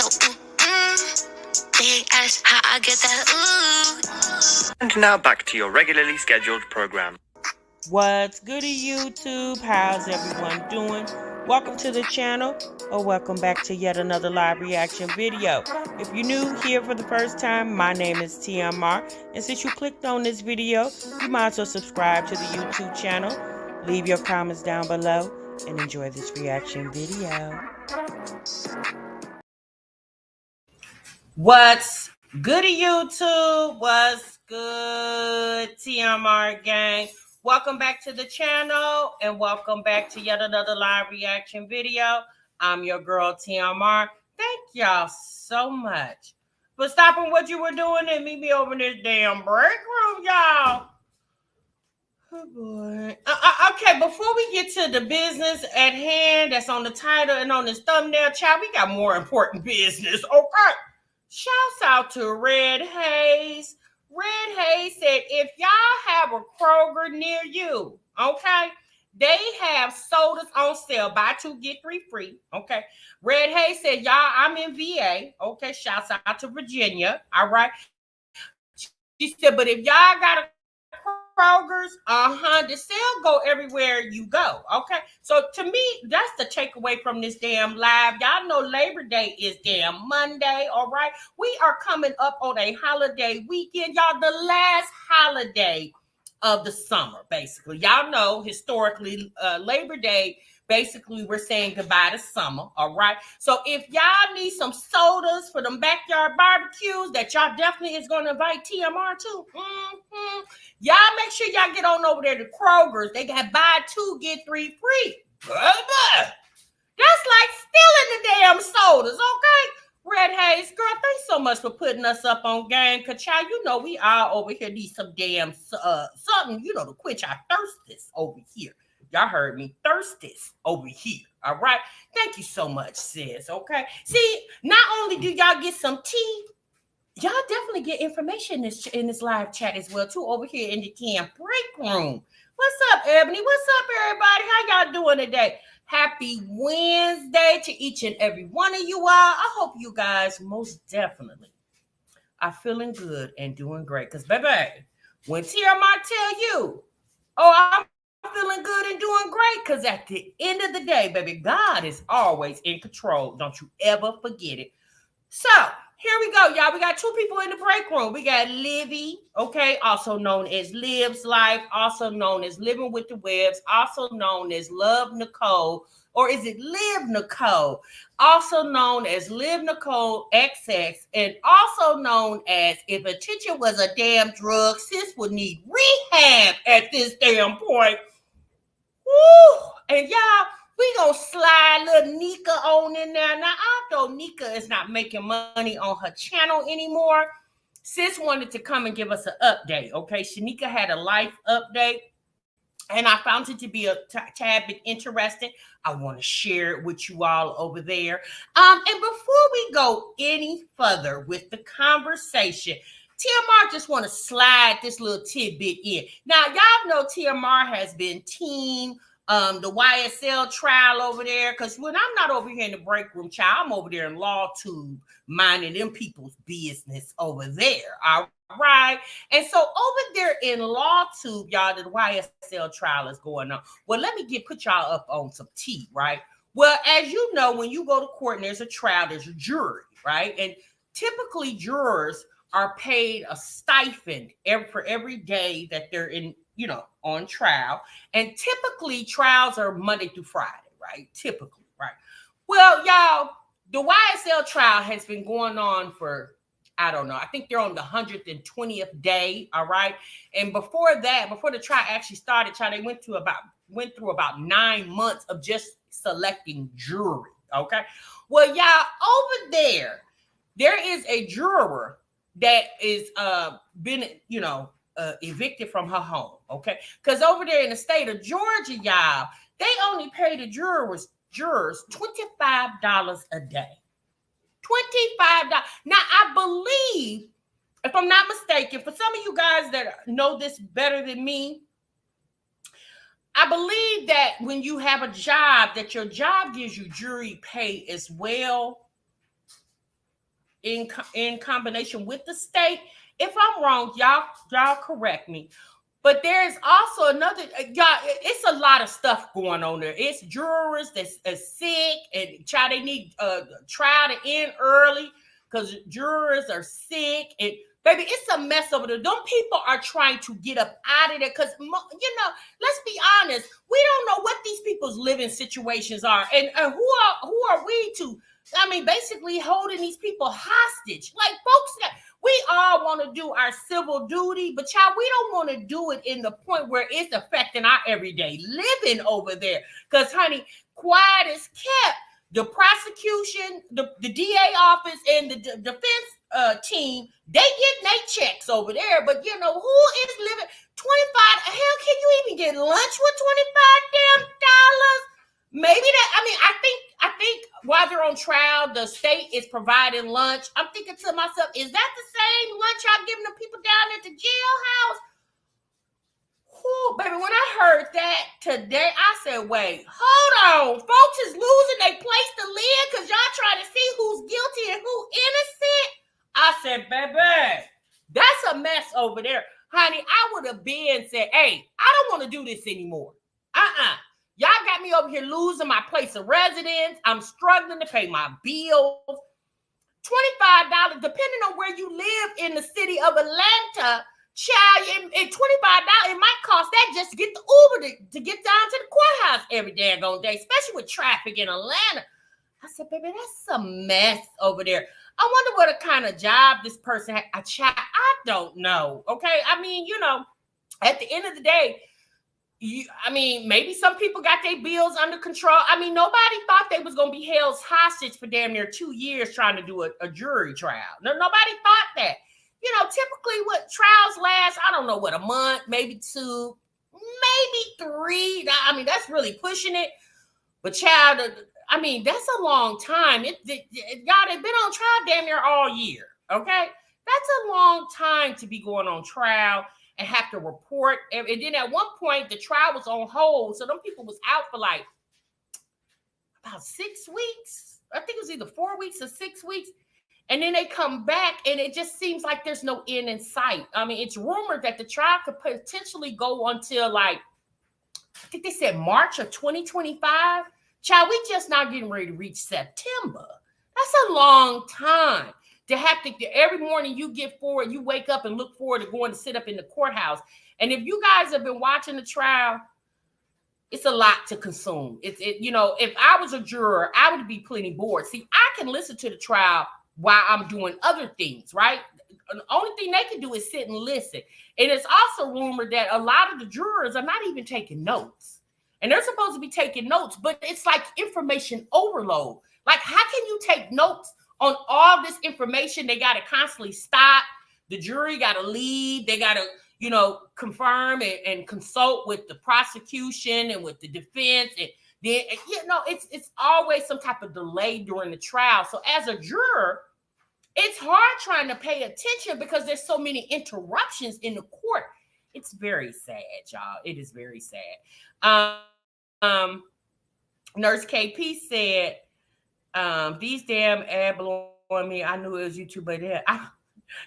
Big ass, how I get that And now back to your regularly scheduled program. What's goody, YouTube? How's everyone doing? Welcome to the channel, or welcome back to yet another live reaction video. If you're new here for the first time, my name is TMR, and since you clicked on this video, you might as well subscribe to the YouTube channel, leave your comments down below, and enjoy this reaction video. What's goody, YouTube? What's good, TMR gang? Welcome back to the channel and welcome back to yet another live reaction video. I'm your girl, TMR. Thank y'all so much for stopping what you were doing and meet me over in this damn break room, y'all. Oh boy. Okay, before we get to the business at hand that's on the title and on this thumbnail, child, we got more important business, okay? Shouts out to Red Hayes. Red Hayes said, if y'all have a Kroger near you, okay, they have sodas on sale. Buy two, get three free, okay. Red Hayes said, y'all, I'm in VA, okay. Shouts out to Virginia, all right. She said, but if y'all got a Kroger's, the sale go everywhere you go, okay? So to me, that's the takeaway from this damn live. Y'all know Labor Day is damn Monday, all right? We are coming up on a holiday weekend, y'all, the last holiday of the summer, basically. Y'all know, historically, Labor Day, basically, we're saying goodbye to summer, all right? So if y'all need some sodas for them backyard barbecues that y'all definitely is going to invite TMR to, y'all make sure y'all get on over there to Kroger's. They got buy two, get three free. That's like stealing the damn sodas, okay? Red Hayes, girl, thanks so much for putting us up on game. Cause child, you know we all over here need some damn something, you know, to quench our thirsts over here. Y'all heard me, thirsties over here. All right. Thank you so much, sis. Okay. See, not only do y'all get some tea, y'all definitely get information in this live chat as well, too, over here in the camp break room. What's up, Ebony? What's up, everybody? How y'all doing today? Happy Wednesday to each and every one of you all. I hope you guys most definitely are feeling good and doing great. Because, baby, when TMI tell you, oh, I'm feeling good and doing great, because at the end of the day, baby, God is always in control. Don't you ever forget it. So here we go, y'all. We got two people in the break room. We got Livy, okay, also known as Liv's Life, also known as Living with the Webs, also known as Love Nicole, or is it Liv Nicole? Also known as Liv Nicole XX, and also known as if attention was a damn drug, sis would need rehab at this damn point. Woo! And y'all, we gonna slide little NIKA on in there. Now, although NIKA is not making money on her channel anymore, sis wanted to come and give us an update, okay? Shanika had a life update, and I found it to be a tad bit interesting. I want to share it with you all over there. And before we go any further with the conversation, TMR just want to slide this little tidbit in. Now, y'all know TMR has been team the YSL trial over there, because when I'm not over here in the break room, child, I'm over there in Law Tube minding them people's business over there. All right. And so over there in Law Tube, y'all, the YSL trial is going on. Well, let me put y'all up on some tea, right? Well, as you know, when you go to court and there's a trial, there's a jury, right? And typically jurors are paid a stipend for every day that they're in, you know, on trial. And typically trials are Monday through Friday, right? Typically, right? Well, y'all, the YSL trial has been going on for, I don't know, I think they're on the 120th day, all right? And before that, before the trial actually started, child, they went through about 9 months of just selecting jury, okay? Well, y'all, over there is a juror that is been, you know, evicted from her home, okay? Because over there in the state of Georgia, y'all, they only pay the jurors $25 a day. $25. Now, I believe, if I'm not mistaken, for some of you guys that know this better than me, I believe that when you have a job, that your job gives you jury pay as well. in combination with the state. If I'm wrong, y'all correct me. But there's also another, y'all, it's a lot of stuff going on there. It's jurors that's sick and they need trial to end early because jurors are sick. And baby, it's a mess over there. Them people are trying to get up out of there because, let's be honest. We don't know what these people's living situations are. And who are we to, basically holding these people hostage? Like, folks, we all want to do our civil duty, but child, we don't want to do it in the point where it's affecting our everyday living over there. Because, honey, quiet is kept. The prosecution, the DA office, and the defense team, they get their checks over there. But, who is living 25? Hell, can you even get lunch with 25 damn dollars? Maybe that, I think while they're on trial, the state is providing lunch. I'm thinking to myself, is that the same lunch y'all giving the people down at the jailhouse? Whew, baby, when I heard that today, I said, wait, hold on. Folks is losing their place to live because y'all trying to see who's guilty and who innocent. I said, baby, that's a mess over there. Honey, I would have been said, hey, I don't want to do this anymore. Y'all got me over here losing my place of residence. I'm struggling to pay my bills. $25, depending on where you live in the city of Atlanta, child, and $25, it might cost that just to get the Uber to get down to the courthouse every daggone day, especially with traffic in Atlanta. I said, baby, that's a mess over there. I wonder what kind of job this person had. I don't know, okay? At the end of the day, maybe some people got their bills under control. Nobody thought they was going to be held hostage for damn near 2 years trying to do a jury trial. No, nobody thought that. Typically what trials last, I don't know, a month, maybe 2, maybe 3. That's really pushing it. But child, that's a long time. Y'all, they've been on trial damn near all year, okay? That's a long time to be going on trial and have to report. And then at one point, the trial was on hold. So them people was out for like about 6 weeks. I think it was either 4 weeks or 6 weeks. And then they come back and it just seems like there's no end in sight. It's rumored that the trial could potentially go until like, I think they said March of 2025. Child, we just not getting ready to reach September. That's a long time. To have to, every morning you wake up and look forward to going to sit up in the courthouse. And if you guys have been watching the trial, it's a lot to consume. If I was a juror, I would be plenty bored. See, I can listen to the trial while I'm doing other things, right? The only thing they can do is sit and listen. And it's also rumored that a lot of the jurors are not even taking notes. And they're supposed to be taking notes, but it's like information overload. Like, how can you take notes on all this information? They got to constantly stop. The jury got to leave. They got to, confirm and consult with the prosecution and with the defense. And then, it's always some type of delay during the trial. So as a juror, it's hard trying to pay attention because there's so many interruptions in the court. It's very sad, y'all. It is very sad. Nurse KP said, these damn ad blowing me. I knew it was YouTube, but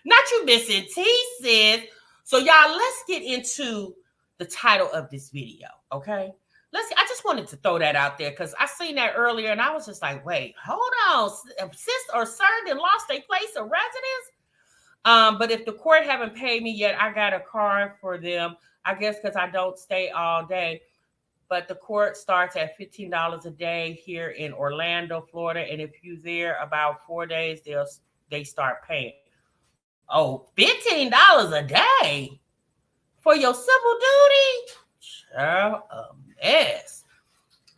not you missing T, sis. So y'all, let's get into the title of this video, okay? I just wanted to throw that out there because I seen that earlier and I was just like, wait, hold on. Sis or sir that lost their place of residence. But if the court haven't paid me yet, I got a card for them. I guess because I don't stay all day. But the court starts at $15 a day here in Orlando, Florida. And if you're there about 4 days, they start paying. Oh, $15 a day for your civil duty? Child, a mess.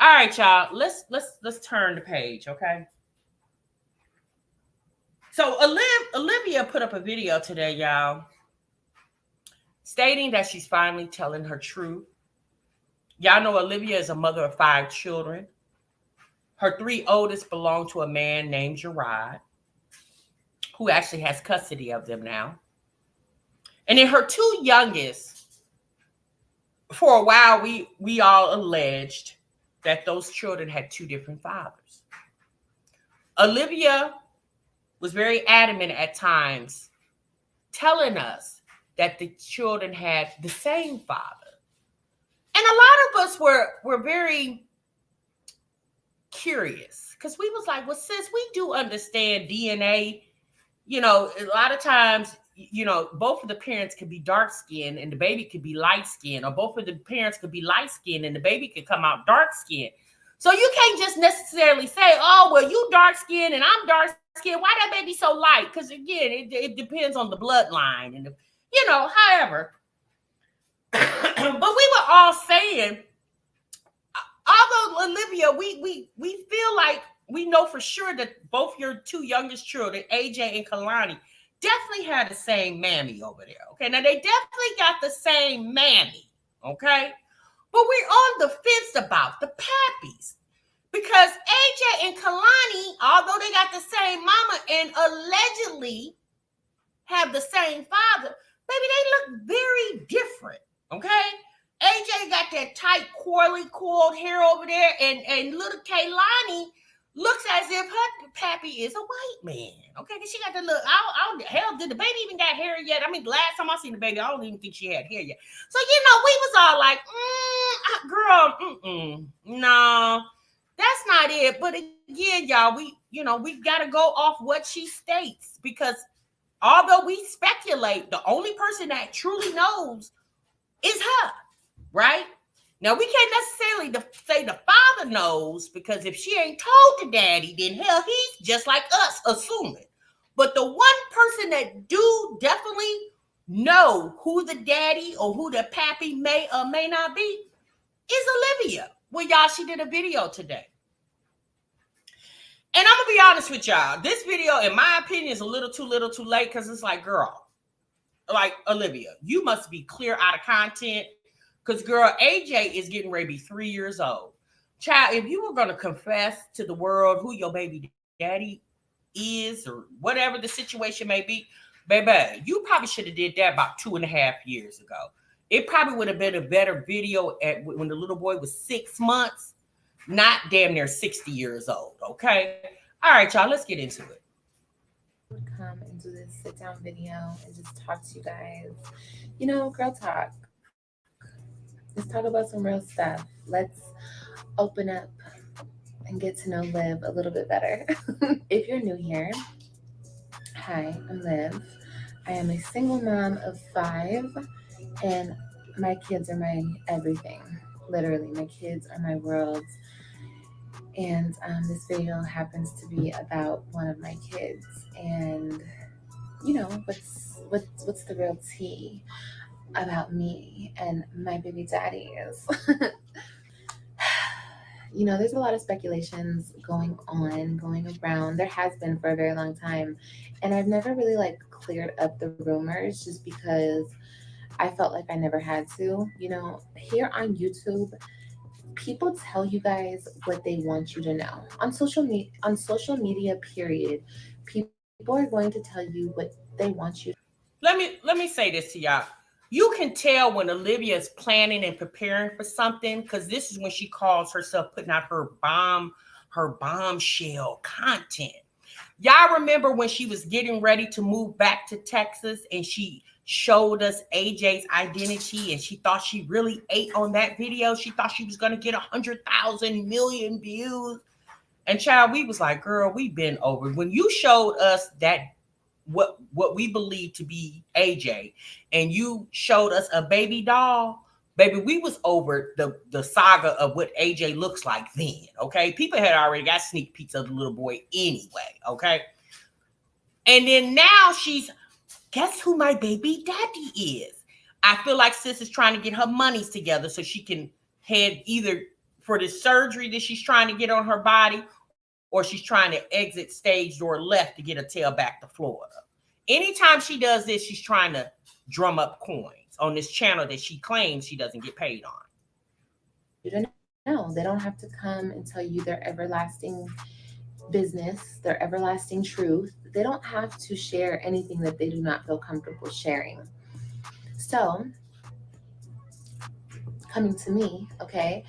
All right, y'all. Let's turn the page, okay? So Olivia put up a video today, y'all, stating that she's finally telling her truth. Y'all know Olivia is a mother of 5 children. Her 3 oldest belong to a man named Gerard, who actually has custody of them now. And then her 2 youngest, for a while, we all alleged that those children had 2 different fathers. Olivia was very adamant at times, telling us that the children had the same father. And a lot of us were very curious because we was like, well, sis, we do understand DNA. A lot of times, both of the parents could be dark skinned and the baby could be light skinned, or both of the parents could be light skinned and the baby could come out dark skinned. So you can't just necessarily say, oh, well, you dark skinned and I'm dark skinned. Why that baby so light? Because again, it depends on the bloodline. And, however, but we were all saying, although Olivia, we feel like we know for sure that both your two youngest children, AJ and Kalani, definitely had the same mammy over there. Okay, now they definitely got the same mammy. Okay, but we're on the fence about the pappies because AJ and Kalani, although they got the same mama and allegedly have the same father, baby, they look very different. Okay. AJ got that tight, coiled hair over there, and little Kaylani looks as if her pappy is a white man. Okay, because she got the look. Hell, did the baby even got hair yet? I mean, the last time I seen the baby, I don't even think she had hair yet. So, we was all like, girl, no, that's not it. But again, y'all, we got to go off what she states because although we speculate, the only person that truly knows is her. Right? Now, we can't necessarily say the father knows because if she ain't told the daddy, then hell, he's just like us, assuming. But the one person that do definitely know who the daddy or who the pappy may or may not be is Olivia. Well, y'all, she did a video today. And I'm going to be honest with y'all. This video, in my opinion, is a little too late because it's like, girl, like Olivia, you must be clear out of content. Because, girl, AJ is getting ready to be 3 years old. Child, if you were going to confess to the world who your baby daddy is or whatever the situation may be, baby, you probably should have did that about 2.5 years ago. It probably would have been a better video when the little boy was 6 months, not damn near 60 years old, okay? All right, y'all, let's get into it. Come and do this sit-down video and just talk to you guys. Girl talk. Let's talk about some real stuff. Let's open up and get to know Liv a little bit better. If you're new here, hi, I'm Liv. I am a single mom of 5, and my kids are my everything. Literally, my kids are my world. And this video happens to be about one of my kids. And what's the real tea about me and my baby daddies? There's a lot of speculations going around. There has been for a very long time. And I've never really cleared up the rumors just because I felt like I never had to. Here on YouTube, people tell you guys what they want you to know. On social media, period, people are going to tell you what they want you. Let me say this to y'all. You can tell when Olivia is planning and preparing for something because this is when she calls herself putting out her bombshell content. Y'all remember when she was getting ready to move back to Texas and she showed us AJ's identity and she thought she really ate on that video. She thought she was going to get 100,000 million views. And child, we was like, girl, we've been over. When you showed us that what we believe to be AJ, and you showed us a baby doll, baby, we was over the saga of what AJ looks like then, okay? People had already got sneak peeks of the little boy anyway, okay? And then now guess who my baby daddy is? I feel like sis is trying to get her monies together so she can head either for the surgery that she's trying to get on her body, or she's trying to exit stage door left to get her tail back to Florida. Anytime she does this, she's trying to drum up coins on this channel that she claims she doesn't get paid on. You don't know. They don't have to come and tell you their everlasting business, their everlasting truth. They don't have to share anything that they do not feel comfortable sharing. So, coming to me, okay,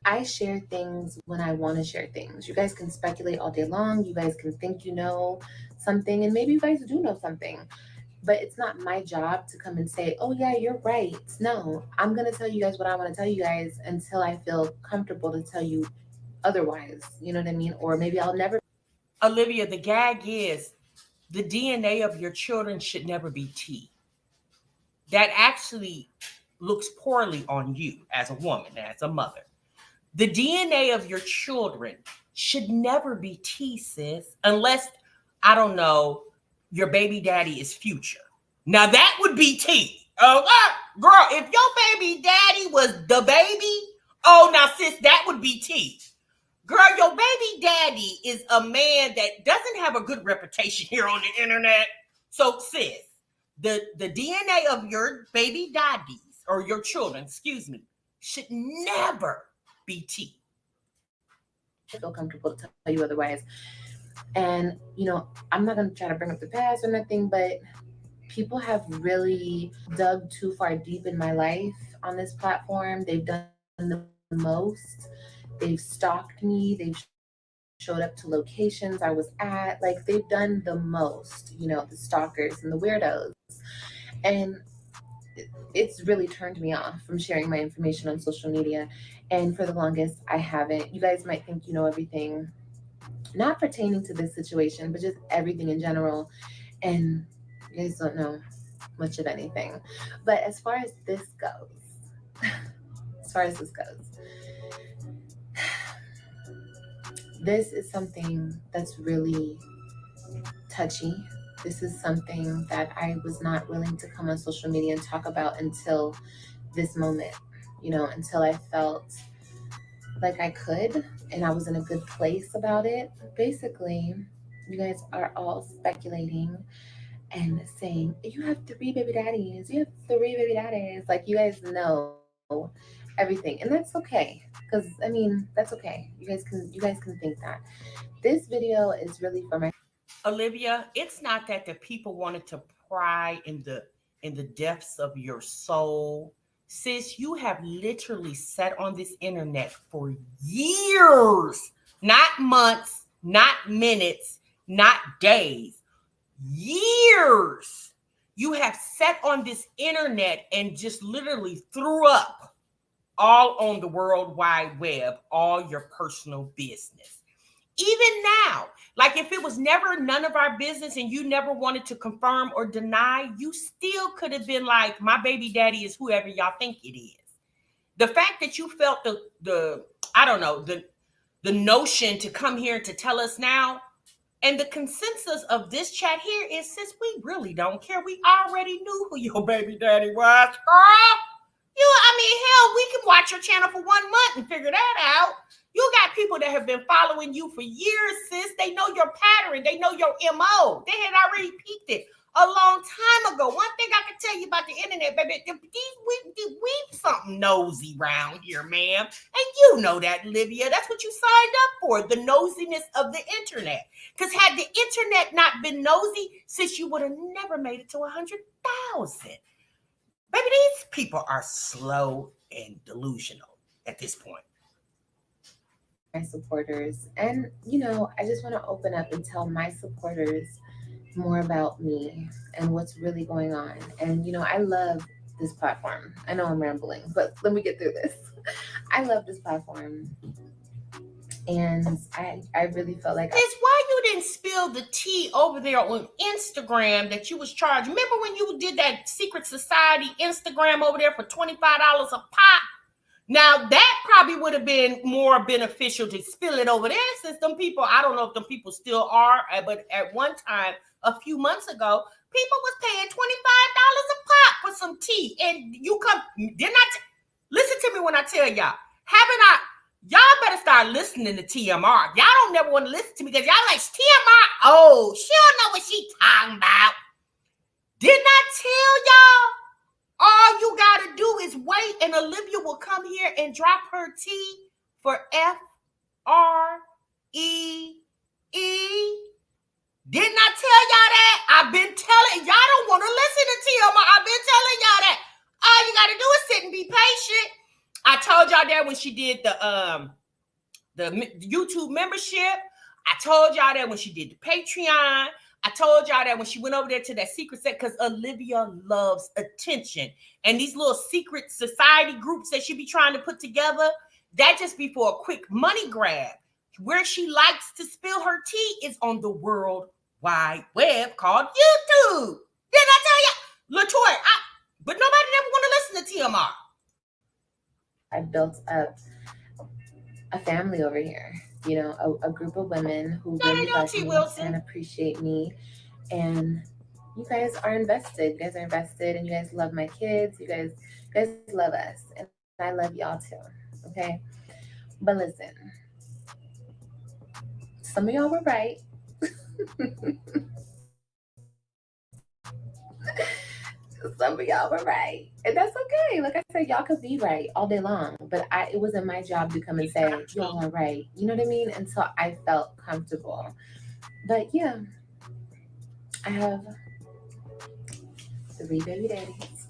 I share things when I want to share things. You guys can speculate all day long. You guys can think you know something, and maybe you guys do know something. But it's not my job to come and say, oh, yeah, you're right. No, I'm going to tell you guys what I want to tell you guys until I feel comfortable to tell you otherwise. You know what I mean? Or maybe I'll never. Olivia, the gag is the DNA of your children should never be tea. That actually looks poorly on you as a woman, as a mother. The DNA of your children should never be tea, sis, unless, I don't know, your baby daddy is Future. Now that would be tea. Oh, girl, if your baby daddy was the baby, oh, now, sis, that would be tea. Girl, your baby daddy is a man that doesn't have a good reputation here on the internet. So, sis, the DNA of your baby daddies, or your children, excuse me, should never be tea. Feel comfortable to tell you otherwise. And, I'm not going to try to bring up the past or nothing, but people have really dug too far deep in my life on this platform. They've done the most. They've stalked me. They've showed up to locations I was at. Like, they've done the most, the stalkers and the weirdos. And it's really turned me off from sharing my information on social media. And for the longest, I haven't. You guys might think you know everything, not pertaining to this situation, but just everything in general. And you guys don't know much of anything. But as far as this goes, this is something that's really touchy. This is something that I was not willing to come on social media and talk about until this moment, until I felt like I could and I was in a good place about it. Basically, you guys are all speculating and saying, you have 3 baby daddies. You have 3 baby daddies. Like, you guys know everything. And that's okay. Because that's okay. You guys can think that. This video is really for my Olivia, it's not that the people wanted to pry in the depths of your soul. Sis, you have literally sat on this internet for years, not months, not minutes, not days, years. You have sat on this internet and just literally threw up all on the World Wide Web, all your personal business. Even now, like if it was never none of our business and you never wanted to confirm or deny, you still could have been like, my baby daddy is whoever y'all think it is. The fact that you felt the I don't know, the notion to come here to tell us now, and the consensus of this chat here is, since we really don't care, we already knew who your baby daddy was, girl. Hell, we can watch your channel for 1 month and figure that out. You got people that have been following you for years, sis. They know your pattern. They know your MO. They had already peeped it a long time ago. One thing I can tell you about the internet, baby, we something nosy around here, ma'am. And you know that, Olivia. That's what you signed up for, the nosiness of the internet. Because had the internet not been nosy, sis, you would have never made it to 100,000. Baby, these people are slow and delusional at this point. my supporters. And, I just want to open up and tell my supporters more about me and what's really going on. And, I love this platform. I know I'm rambling, but let me get through this. I love this platform. And I really felt like it's why you didn't spill the tea over there on Instagram that you was charged. Remember when you did that secret society Instagram over there for $25 a pop? Now that probably would have been more beneficial to spill it over there, since them people, I don't know if them people still are, but at one time, a few months ago, people was paying $25 a pop for some tea. And you come, listen to me when I tell y'all, y'all better start listening to TMR. Y'all don't never want to listen to me because y'all like, TMR, oh, she don't know what she talking about. Didn't I tell y'all? All you got to do is wait and Olivia will come here and drop her T for FREE. Didn't I tell y'all that? I've been telling y'all don't want to listen to TMR. I've been telling y'all that. All you got to do is sit and be patient. I told y'all that when she did the YouTube membership. I told y'all that when she did the Patreon. I told y'all that when she went over there to that secret set, because Olivia loves attention. And these little secret society groups that she be trying to put together, that just be for a quick money grab. Where she likes to spill her tea is on the World Wide Web called YouTube. Didn't I tell you? LaToya, but nobody never want to listen to TMR. I built up a family over here, you know, a group of women who really love me and appreciate me. And you guys are invested. You guys are invested, and you guys love my kids. You guys love us, and I love y'all too. Okay, but listen, some of y'all were right. Some of y'all were right, and that's okay. Like I said, y'all could be right all day long, but it wasn't my job to come and say y'all are right. You know what I mean? Until I felt comfortable. But yeah, I have 3 baby daddies.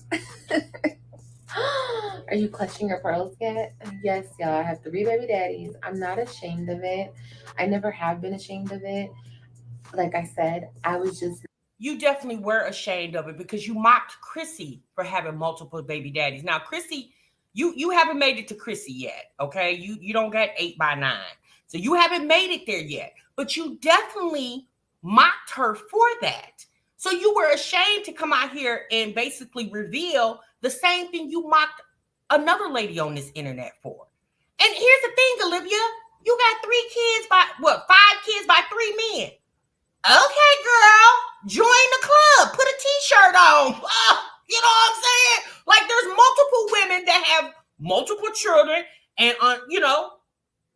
Are you clutching your pearls yet? Yes, y'all. I have 3 baby daddies. I'm not ashamed of it. I never have been ashamed of it. Like I said, I was just. You definitely were ashamed of it because you mocked Chrissy for having multiple baby daddies. Now, Chrissy, you haven't made it to Chrissy yet, okay? You don't got 8 by 9. So you haven't made it there yet. But you definitely mocked her for that. So you were ashamed to come out here and basically reveal the same thing you mocked another lady on this internet for. And here's the thing, Olivia. You got 3 kids by, 5 kids by 3 men. Okay, girl, join the club. Put a t-shirt on. You know what I'm saying? Like, there's multiple women that have multiple children, and you know,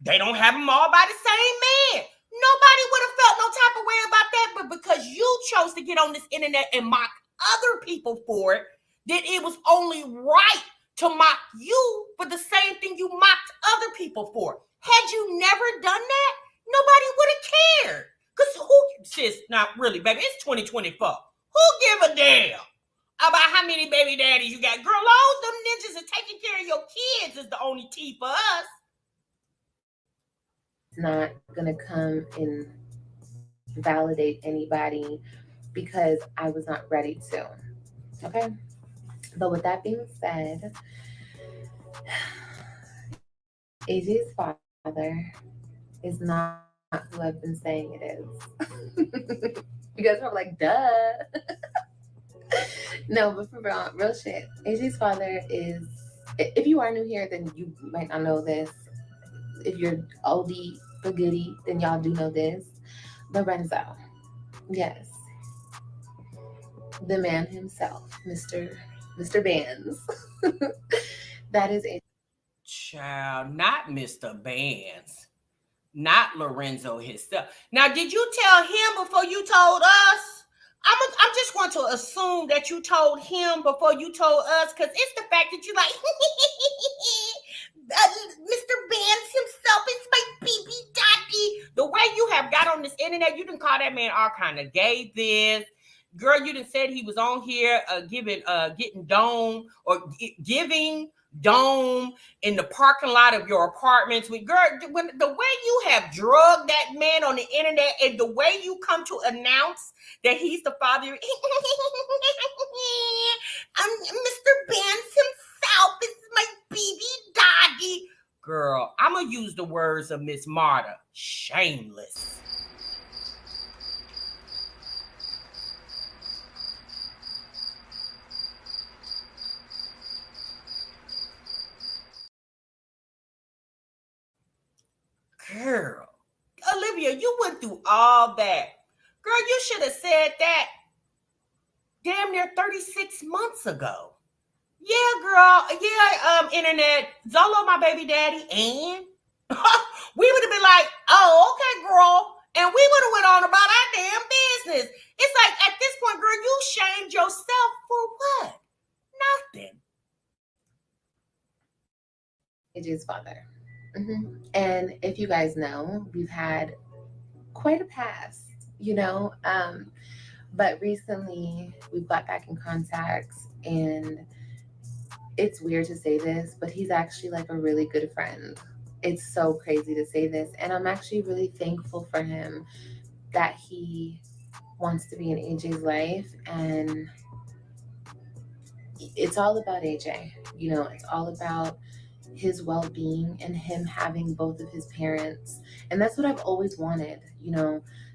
they don't have them all by the same man. Nobody would have felt no type of way about that, but because you chose to get on this internet and mock other people for it, then it was only right to mock you for the same thing you mocked other people for. Had you never done that, nobody would have cared. Because who, sis, not really, baby, it's 2024. Who give a damn about how many baby daddies you got? Girl, all them ninjas are taking care of your kids is the only tea for us. Not going to come and validate anybody because I was not ready to. Okay? But with that being said, AJ's father is not who I've been saying it is. You guys are like, duh. No, but for real shit. AJ's father is, if you are new here, then you might not know this. If you're oldie but goodie, then y'all do know this. Lorenzo. Yes. The man himself, Mr. Bands. That is a child, not Mr. Bands. Not Lorenzo himself. Now, did you tell him before you told us? I'm just going to assume that you told him before you told us, because it's the fact that you like, Mr. Bands himself is my baby daddy. The way you have got on this internet, you didn't call that man all kind of gay this. Girl, you done said he was on here getting dome or giving dome in the parking lot of your apartments. Girl, when the way you have drugged that man on the internet and the way you come to announce that he's the father, Mr. Bands himself is my baby daddy. Girl, I'm gonna use the words of Miss Marta. Shameless. Girl, Olivia, you went through all that. Girl, you should have said that damn near 36 months ago. Yeah, girl. Yeah, internet. Zolo, my baby daddy, and we would have been like, oh, okay, girl. And we would have went on about our damn business. It's like, at this point, girl, you shamed yourself for what? Nothing. AJ's father. Mm-hmm. And if you guys know, we've had quite a past, you know, but recently we've got back in contact, and it's weird to say this, but he's actually like a really good friend. It's so crazy to say this. And I'm actually really thankful for him that he wants to be in AJ's life. And it's all about AJ. It's all about his well being and him having both of his parents. And that's what I've always wanted.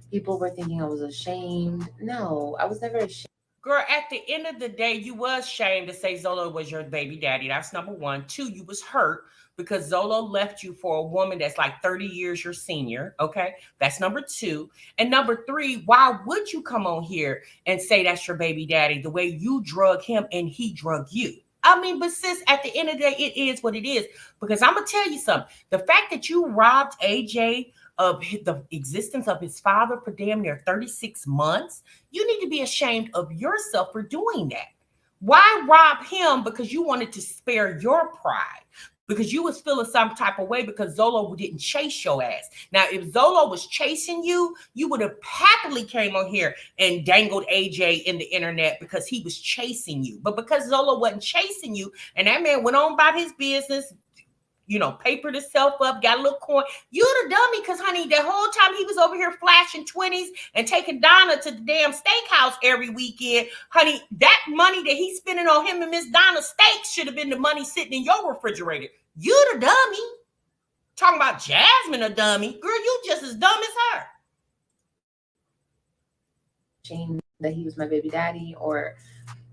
People were thinking I was ashamed. No, I was never ashamed. Girl, at the end of the day, you was shamed to say Zolo was your baby daddy. That's number one. Two, you was hurt because Zolo left you for a woman that's like 30 years your senior. Okay. That's number two. And number three, why would you come on here and say that's your baby daddy the way you drug him and he drug you? I mean, but sis, at the end of the day, it is what it is. Because I'm going to tell you something. The fact that you robbed AJ of the existence of his father for damn near 36 months, you need to be ashamed of yourself for doing that. Why rob him? Because you wanted to spare your pride. Because you was feeling some type of way because Zolo didn't chase your ass. Now, if Zolo was chasing you, you would have happily came on here and dangled AJ in the internet because he was chasing you. But because Zolo wasn't chasing you, and that man went on about his business, papered himself up, got a little coin. You the dummy, because, honey, the whole time he was over here flashing 20s and taking Donna to the damn steakhouse every weekend. Honey, that money that he's spending on him and Miss Donna's steaks should have been the money sitting in your refrigerator. You the dummy. Talking about Jasmine a dummy. Girl, you just as dumb as her. Shame that he was my baby daddy or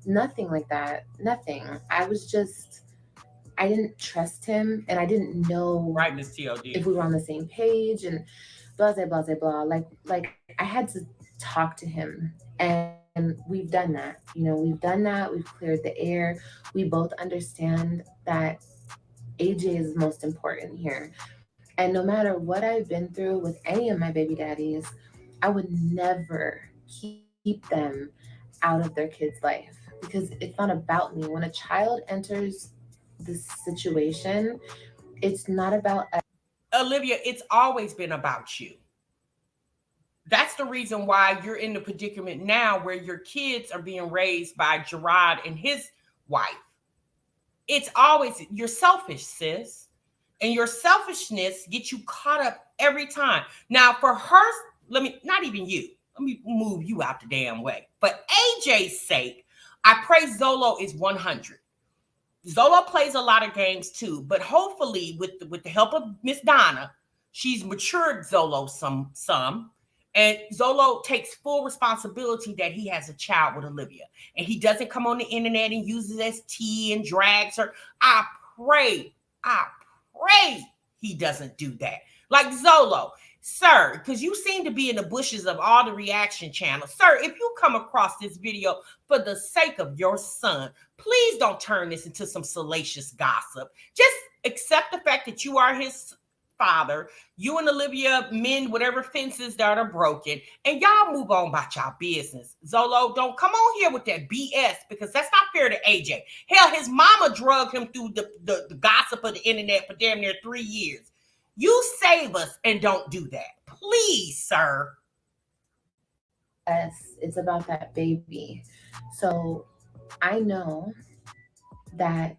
nothing like that. Nothing. I didn't trust him, and I didn't know right, Miss TLD, if we were on the same page, and blah blah blah blah. Like I had to talk to him, and we've done that. We've done that. We've cleared the air. We both understand that AJ is most important here, and no matter what I've been through with any of my baby daddies, I would never keep them out of their kid's life because it's not about me. When a child enters this situation, it's not about Olivia, it's always been about you. That's the reason why you're in the predicament now where your kids are being raised by Gerard and his wife. It's always, you're selfish, sis. And your selfishness gets you caught up every time. Now, for her, not even you. Let me move you out the damn way. For AJ's sake, I pray Zolo is 100. Zolo plays a lot of games too, but hopefully with the help of Miss Donna, she's matured Zolo some, and Zolo takes full responsibility that he has a child with Olivia, and he doesn't come on the internet and uses ST and drags her. I pray he doesn't do that. Like Zolo, sir, because you seem to be in the bushes of all the reaction channels. Sir, if you come across this video for the sake of your son, please don't turn this into some salacious gossip. Just accept the fact that you are his father. You and Olivia mend whatever fences that are broken, and y'all move on about y'all business. Zolo, don't come on here with that BS because that's not fair to AJ. Hell, his mama drugged him through the gossip of the internet for damn near 3 years. You save us and don't do that. Please, sir. Yes, it's about that baby. So I know that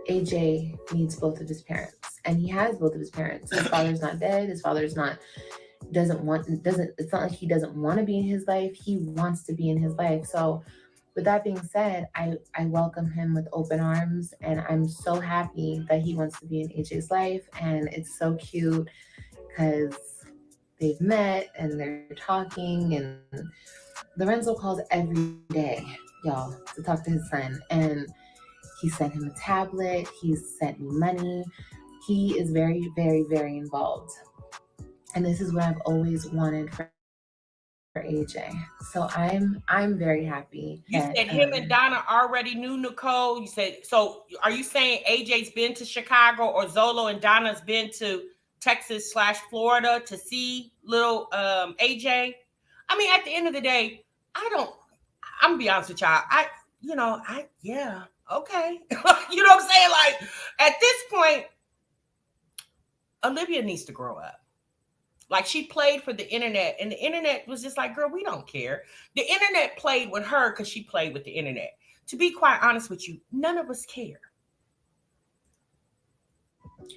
AJ needs both of his parents, and he has both of his parents. His father's not dead. His father's not, it's not like he doesn't want to be in his life. He wants to be in his life. So with that being said, I welcome him with open arms, and I'm so happy that he wants to be in AJ's life. And it's so cute because they've met and they're talking, and Lorenzo calls every day, y'all, to talk to his son. And he sent him a tablet. He's sent me money. He is very, very, very involved. And this is what I've always wanted for AJ. So I'm very happy. You said him and Donna already knew Nicole. You said, so are you saying AJ's been to Chicago, or Zolo and Donna's been to Texas/Florida to see little AJ? I mean, at the end of the day, I'm gonna be honest with y'all. Yeah, okay. You know what I'm saying? Like, at this point, Olivia needs to grow up. Like, she played for the internet, and the internet was just like, girl, we don't care. The internet played with her because she played with the internet. to be quite honest with you, none of us care.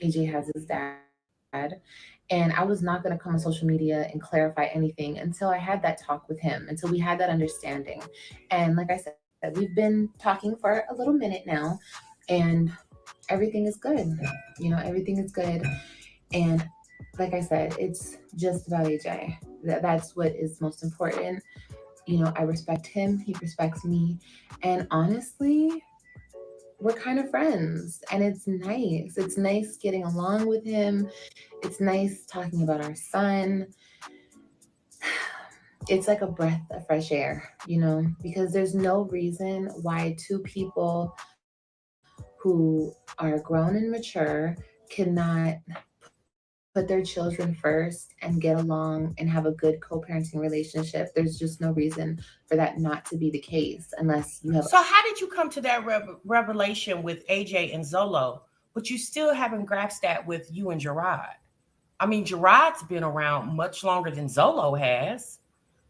AJ has his dad. And I was not going to come on social media and clarify anything until I had that talk with him, until we had that understanding. And like I said, we've been talking for a little minute now, and everything is good. Everything is good. And like I said, it's just about AJ. That's what is most important. I respect him, he respects me. And honestly, we're kind of friends, and it's nice. It's nice getting along with him. It's nice talking about our son. It's like a breath of fresh air, because there's no reason why two people who are grown and mature cannot put their children first and get along and have a good co-parenting relationship. There's just no reason for that not to be the case unless you have. So how did you come to that revelation with AJ and Zolo, but you still haven't grasped that with you and Gerard? I mean, Gerard's been around much longer than Zolo has.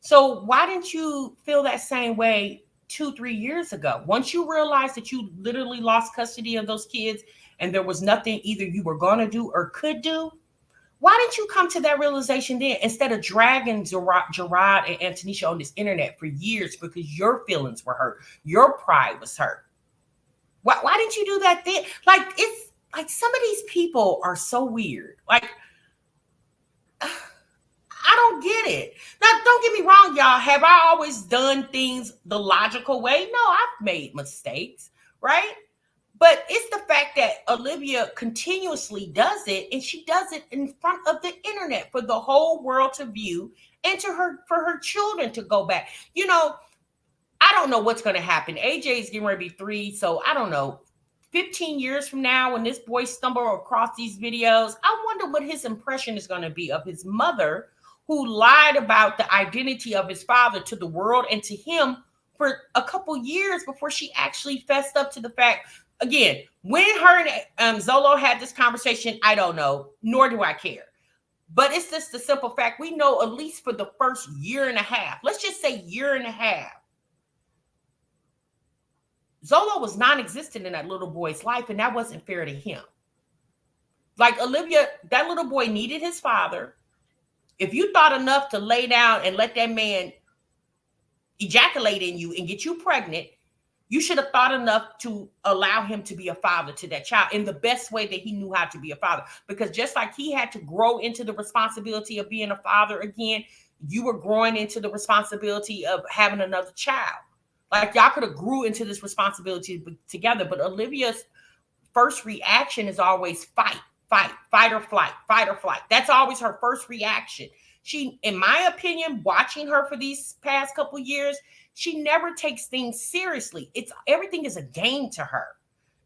So why didn't you feel that same way 2-3 years ago? Once you realized that you literally lost custody of those kids and there was nothing either you were going to do or could do, why didn't you come to that realization then instead of dragging Gerard and Antonisha on this internet for years because your feelings were hurt, your pride was hurt? Why didn't you do that then? Like, it's like some of these people are so weird. Like, I don't get it. Now, don't get me wrong, y'all. Have I always done things the logical way? No, I've made mistakes, right? But it's the fact that Olivia continuously does it, and she does it in front of the internet for the whole world to view and for her children to go back. I don't know what's going to happen. AJ is getting ready to be 3, so I don't know. 15 years from now, when this boy stumbles across these videos, I wonder what his impression is going to be of his mother, who lied about the identity of his father to the world and to him for a couple years before she actually fessed up to the fact. Again, when her and Zolo had this conversation, I don't know, nor do I care. But it's just the simple fact we know, at least for the first year and a half, let's just say year and a half, Zolo was non-existent in that little boy's life, and that wasn't fair to him. Like Olivia, that little boy needed his father. If you thought enough to lay down and let that man ejaculate in you and get you pregnant, you should have thought enough to allow him to be a father to that child in the best way that he knew how to be a father. Because just like he had to grow into the responsibility of being a father again, you were growing into the responsibility of having another child. Like, y'all could have grew into this responsibility together. But Olivia's first reaction is always fight or flight, fight or flight. That's always her first reaction. She, in my opinion, watching her for these past couple years, she never takes things seriously. Everything is a game to her.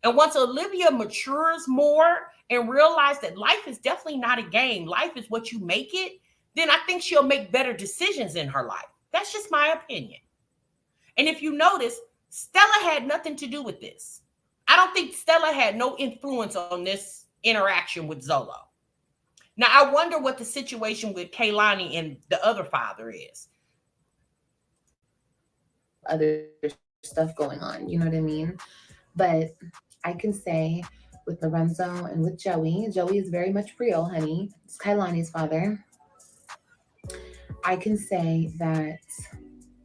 And once Olivia matures more and realizes that life is definitely not a game, life is what you make it, then I think she'll make better decisions in her life. That's just my opinion. And if you notice, Stella had nothing to do with this. I don't think Stella had no influence on this interaction with Zolo. Now, I wonder what the situation with Kaylani and the other father is. Other stuff going on, you know what I mean? But I can say with Lorenzo and with Joey is very much real, honey. It's Kaylani's father. I can say that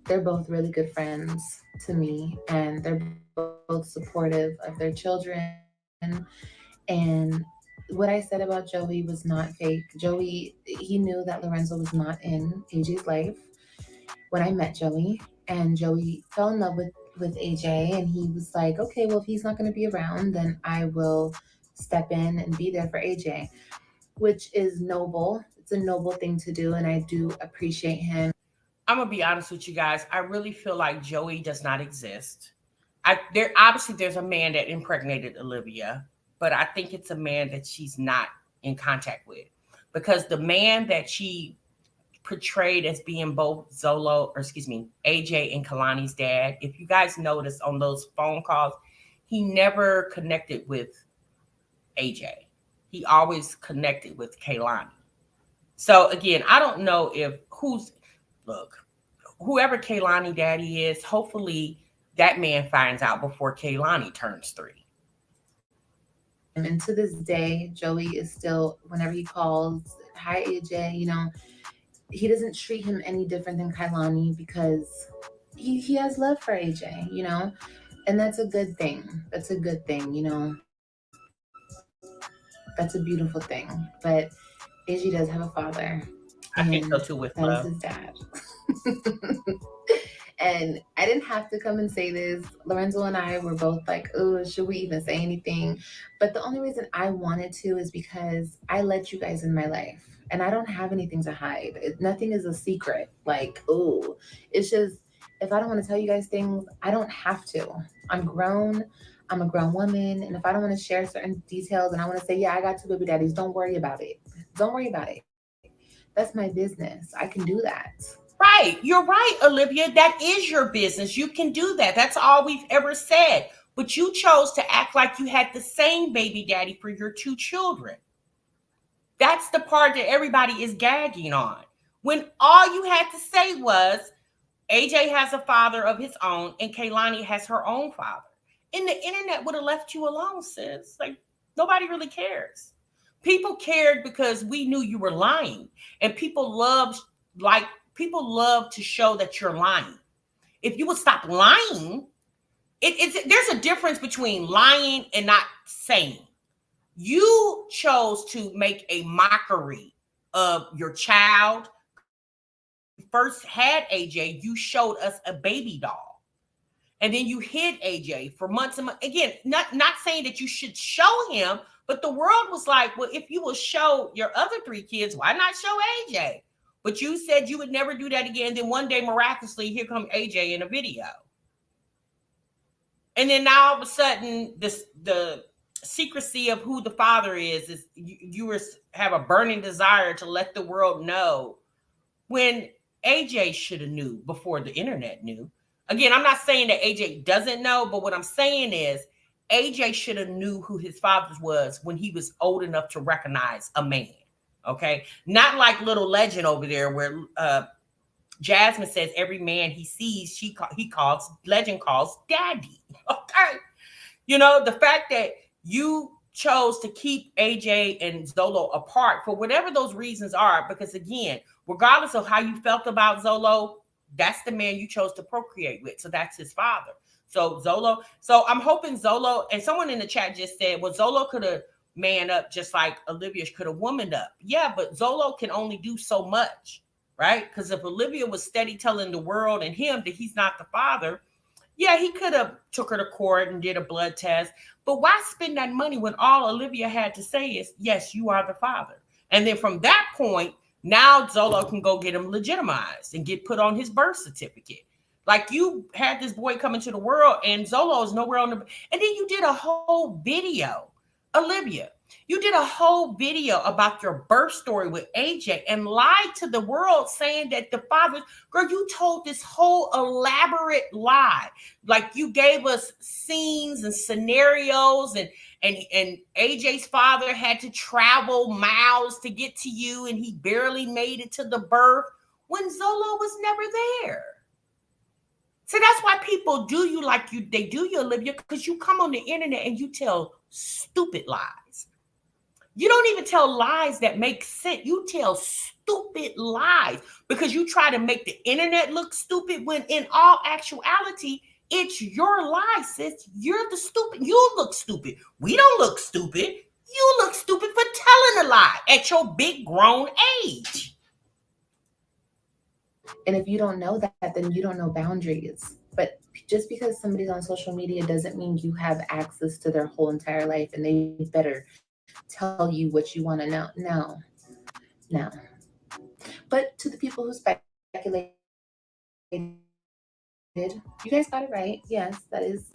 they're both really good friends to me, and they're both supportive of their children. And what I said about Joey was not fake. Joey, he knew that Lorenzo was not in AJ's life when I met Joey, and Joey fell in love with AJ, and he was like, okay, well, if he's not going to be around, then I will step in and be there for AJ, which is noble. It's a noble thing to do, and I do appreciate him. I'm going to be honest with you guys. I really feel like Joey does not exist. Obviously, there's a man that impregnated Olivia, but I think it's a man that she's not in contact with, because the man that she portrayed as being both AJ and Kalani's dad, if you guys notice on those phone calls, he never connected with AJ. He always connected with Kaylani. So again, I don't know if whoever Kaylani daddy is, hopefully that man finds out before Kehlani turns 3. And to this day, Joey is still, whenever he calls, hi AJ, you know, he doesn't treat him any different than Kehlani because he has love for AJ, you know, and that's a good thing. That's a good thing, you know. That's a beautiful thing. But AJ does have a father, I think and so too with that is love. his dad. And I didn't have to come and say this. Lorenzo and I were both like, oh, should we even say anything? But the only reason I wanted to is because I let you guys in my life. And I don't have anything to hide. Nothing is a secret. Like, oh, it's just, if I don't want to tell you guys things, I don't have to. I'm grown. I'm a grown woman. And if I don't want to share certain details and I want to say, yeah, I got 2 baby daddies, don't worry about it. Don't worry about it. That's my business. I can do that. Right. You're right, Olivia. That is your business. You can do that. That's all we've ever said. But you chose to act like you had the same baby daddy for your 2 children. That's the part that everybody is gagging on. When all you had to say was, AJ has a father of his own and Kehlani has her own father. And the internet would have left you alone, sis. Like, nobody really cares. People cared because we knew you were lying. And people love to show that you're lying. If you would stop lying, there's a difference between lying and not saying. You chose to make a mockery of your child. First had AJ, you showed us a baby doll. And then you hid AJ for months and months. Again, not saying that you should show him, but the world was like, well, if you will show your other 3 kids, why not show AJ? But you said you would never do that again. Then one day, miraculously, here come AJ in a video. And then now all of a sudden, the secrecy of who the father is you have a burning desire to let the world know when AJ should have knew before the internet knew. Again, I'm not saying that AJ doesn't know, but what I'm saying is AJ should have knew who his father was when he was old enough to recognize a man. Okay, not like little Legend over there where Jasmine says every man he sees, Legend calls daddy. Okay, you know, the fact that you chose to keep AJ and Zolo apart for whatever those reasons are, because again, regardless of how you felt about Zolo, that's the man you chose to procreate with. So that's his father. So I'm hoping Zolo, and someone in the chat just said, well, Zolo could have man up just like Olivia could have womaned up. Yeah, but Zolo can only do so much, right? Because if Olivia was steady telling the world and him that he's not the father, yeah, he could have took her to court and did a blood test. But why spend that money when all Olivia had to say is, yes, you are the father. And then from that point, now Zolo can go get him legitimized and get put on his birth certificate. Like, you had this boy come into the world and Zolo is nowhere on the... And then you did a whole video, Olivia. You did a whole video about your birth story with AJ and lied to the world saying that the father... Girl, you told this whole elaborate lie. Like, you gave us scenes and scenarios, and AJ's father had to travel miles to get to you, and he barely made it to the birth when Zolo was never there. So that's why people do you like they do you, Olivia, because you come on the internet and you tell stupid lies. You don't even tell lies that make sense. You tell stupid lies because you try to make the internet look stupid when in all actuality, it's your lie, sis. You're the stupid. You look stupid. We don't look stupid. You look stupid for telling a lie at your big grown age. And if you don't know that, then you don't know boundaries. But just because somebody's on social media doesn't mean you have access to their whole entire life and they better tell you what you want to know. No. But to the people who speculated, you guys got it right. Yes, that is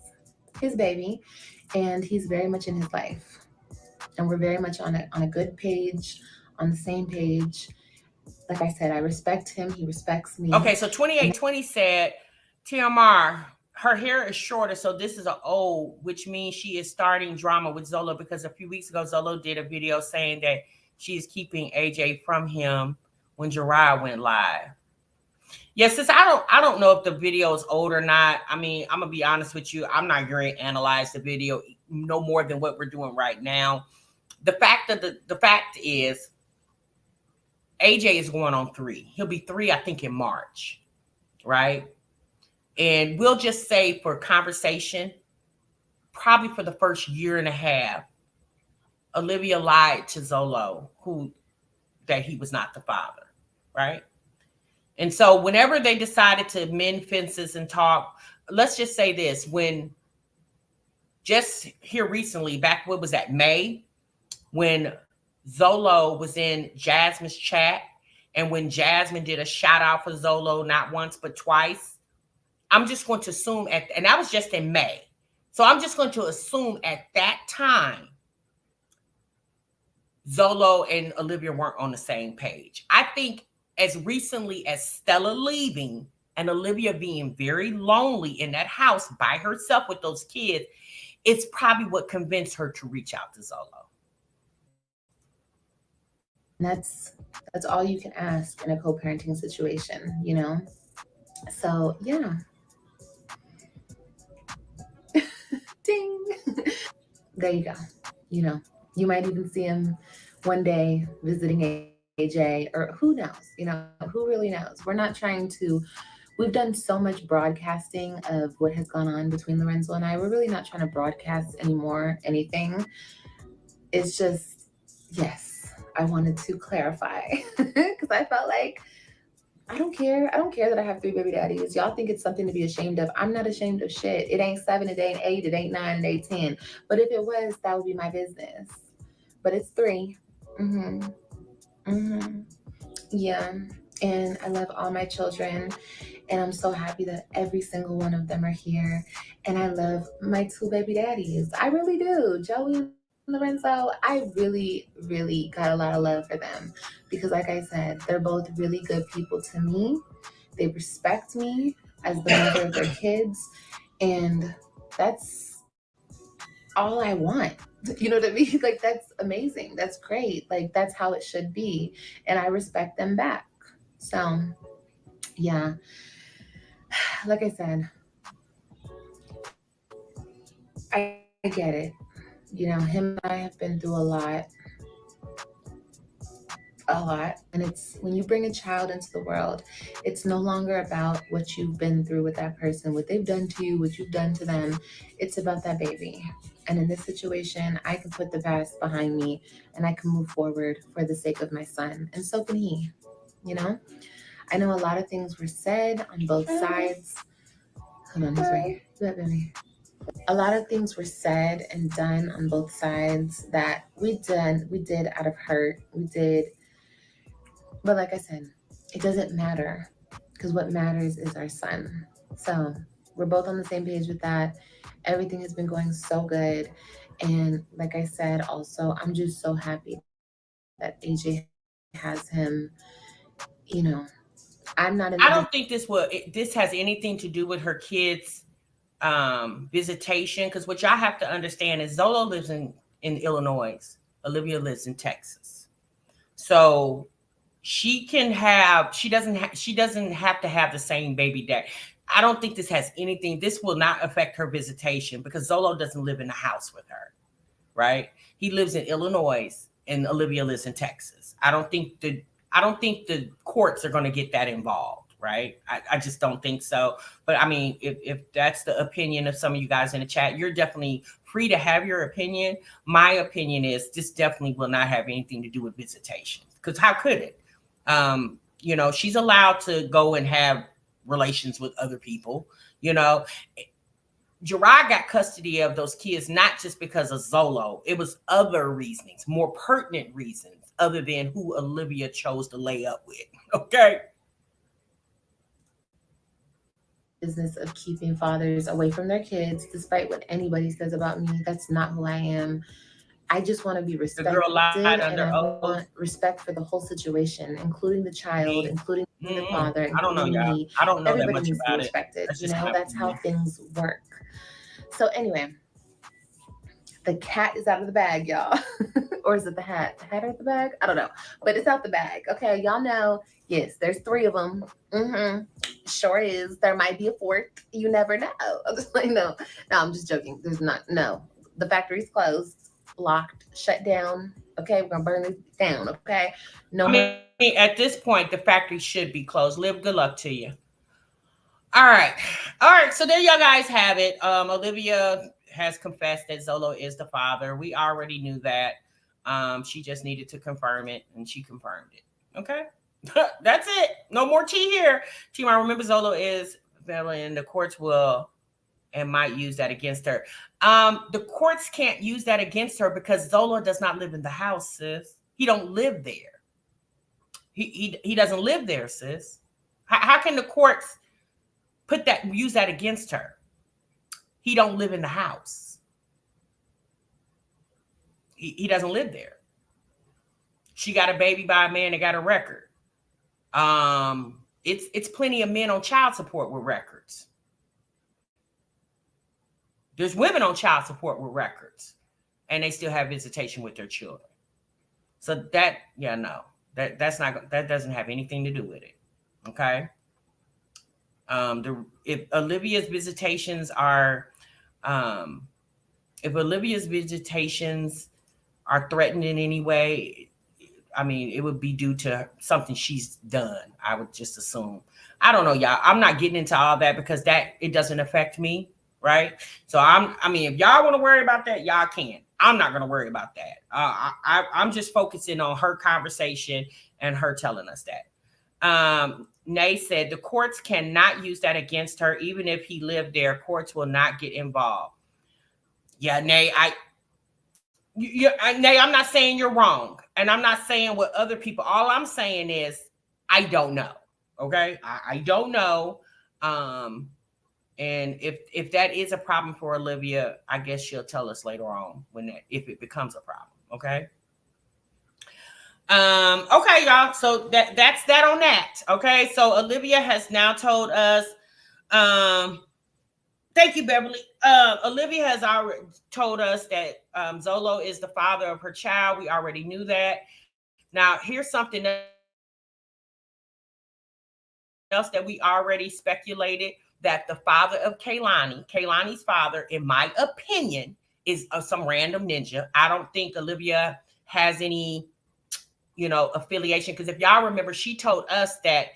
his baby, and he's very much in his life. And we're very much on a good page, on the same page. Like I said, I respect him. He respects me. Okay, so 2820 said, TMR, her hair is shorter, so this is an old, which means she is starting drama with Zolo, because a few weeks ago, Zolo did a video saying that she is keeping AJ from him when Gerard went live. Yes, sis, I don't know if the video is old or not. I mean, I'm gonna be honest with you. I'm not going to analyze the video no more than what we're doing right now. The fact is, AJ is going on 3. He'll be 3, I think, in March, right? And we'll just say for conversation, probably for the first year and a half, Olivia lied to Zolo, that he was not the father, right? And so whenever they decided to mend fences and talk, let's just say this, when just here recently, back, what was that, May, when Zolo was in Jasmine's chat, and when Jasmine did a shout out for Zolo, not once, but twice, I'm just going to assume and that was just in May. So I'm just going to assume at that time, Zolo and Olivia weren't on the same page. I think as recently as Stella leaving and Olivia being very lonely in that house by herself with those kids, it's probably what convinced her to reach out to Zolo. That's all you can ask in a co-parenting situation, you know? So yeah. Ding. There you go. You know, you might even see him one day visiting AJ, or who knows, you know, who really knows? We've done so much broadcasting of what has gone on between Lorenzo and I. We're really not trying to broadcast anymore, anything. It's just, yes, I wanted to clarify because I felt like, I don't care. I don't care that I have 3 baby daddies. Y'all think it's something to be ashamed of. I'm not ashamed of shit. It ain't 7, it ain't 8, it ain't 9, it ain't 10. But if it was, that would be my business. But it's 3. Yeah. And I love all my children. And I'm so happy that every single one of them are here. And I love my 2 baby daddies. I really do. Joey and Lorenzo, I really, really got a lot of love for them. Because like I said, they're both really good people to me. They respect me as the mother of their kids. And that's all I want. You know what I mean? Like, that's amazing. That's great. Like, that's how it should be. And I respect them back. So, yeah. Like I said, I get it. You know, him and I have been through a lot. And it's when you bring a child into the world, it's no longer about what you've been through with that person, what they've done to you, what you've done to them. It's about that baby. And in this situation, I can put the past behind me and I can move forward for the sake of my son. And so can he, you know? I know a lot of things were said on both sides. Hold on, he's right here. Do that, baby. A lot of things were said and done on both sides that we did out of hurt. We did. But like I said, it doesn't matter because what matters is our son. So we're both on the same page with that. Everything has been going so good. And like I said, also, I'm just so happy that AJ has him, you know. I don't think this has anything to do with her kids' visitation, because what y'all have to understand is Zolo lives in Illinois. Olivia lives in Texas. So she doesn't have to have the same baby dad. I don't think this will not affect her visitation because Zolo doesn't live in the house with her, right? He lives in Illinois and Olivia lives in Texas. I don't think the courts are going to get that involved, right? I just don't think so. But I mean, if that's the opinion of some of you guys in the chat, you're definitely free to have your opinion. My opinion is this definitely will not have anything to do with visitation, because how could it? You know, she's allowed to go and have relations with other people. You know, Gerard got custody of those kids not just because of Zolo. It was other reasons, more pertinent reasons, other than who Olivia chose to lay up with. Okay. Business of keeping fathers away from their kids, despite what anybody says about me. That's not who I am. I just want to be respected, and I want respect for the whole situation, including the child, including the father, including me. I don't know Everybody that much needs to about be respected. it. You know, that's how things work. So anyway, The cat is out of the bag, y'all. Or is it the hat? The hat out the bag? I don't know. But it's out the bag. Okay, y'all know. Yes, there's 3 of them. Sure is. There might be a 4th. You never know. I'm just like, no, I'm just joking. There's not. No, the factory's closed, locked, shut down. Okay, we're gonna burn it down. Okay, no more. At this point, the factory should be closed. Liv, good luck to you. All right. So there y'all guys have it. Olivia has confessed that Zolo is the father. We already knew that. She just needed to confirm it, and she confirmed it. Okay. That's it. No more tea here. Team, I remember Zolo is and the courts will and might use that against her. The courts can't use that against her because Zolo does not live in the house, sis. He don't live there. He doesn't live there, sis. How can the courts use that against her? He don't live in the house. He doesn't live there. She got a baby by a man that got a record. It's plenty of men on child support with records. There's women on child support with records, and they still have visitation with their children. So that doesn't have anything to do with it. Okay. If Olivia's visitations are threatened in any way, I mean, it would be due to something she's done. I would just assume. I don't know, y'all. I'm not getting into all that because it doesn't affect me, right? So if y'all want to worry about that, y'all can. I'm not going to worry about that. I'm just focusing on her conversation and her telling us that. Nay said the courts cannot use that against her, even if he lived there. Courts will not get involved. Yeah, Nay, Nay, I'm not saying you're wrong, and I'm not saying what other people. All I'm saying is I don't know. Okay, I don't know. And if that is a problem for Olivia, I guess she'll tell us later on if it becomes a problem. Okay. Okay, y'all. So that's that on that. Okay. So Olivia has now told us, thank you, Beverly. Olivia has already told us that Zolo is the father of her child. We already knew that. Now, here's something else that we already speculated, that the father of Kaylani's father, in my opinion, is some random ninja. I don't think Olivia has any, affiliation. Because if y'all remember, she told us that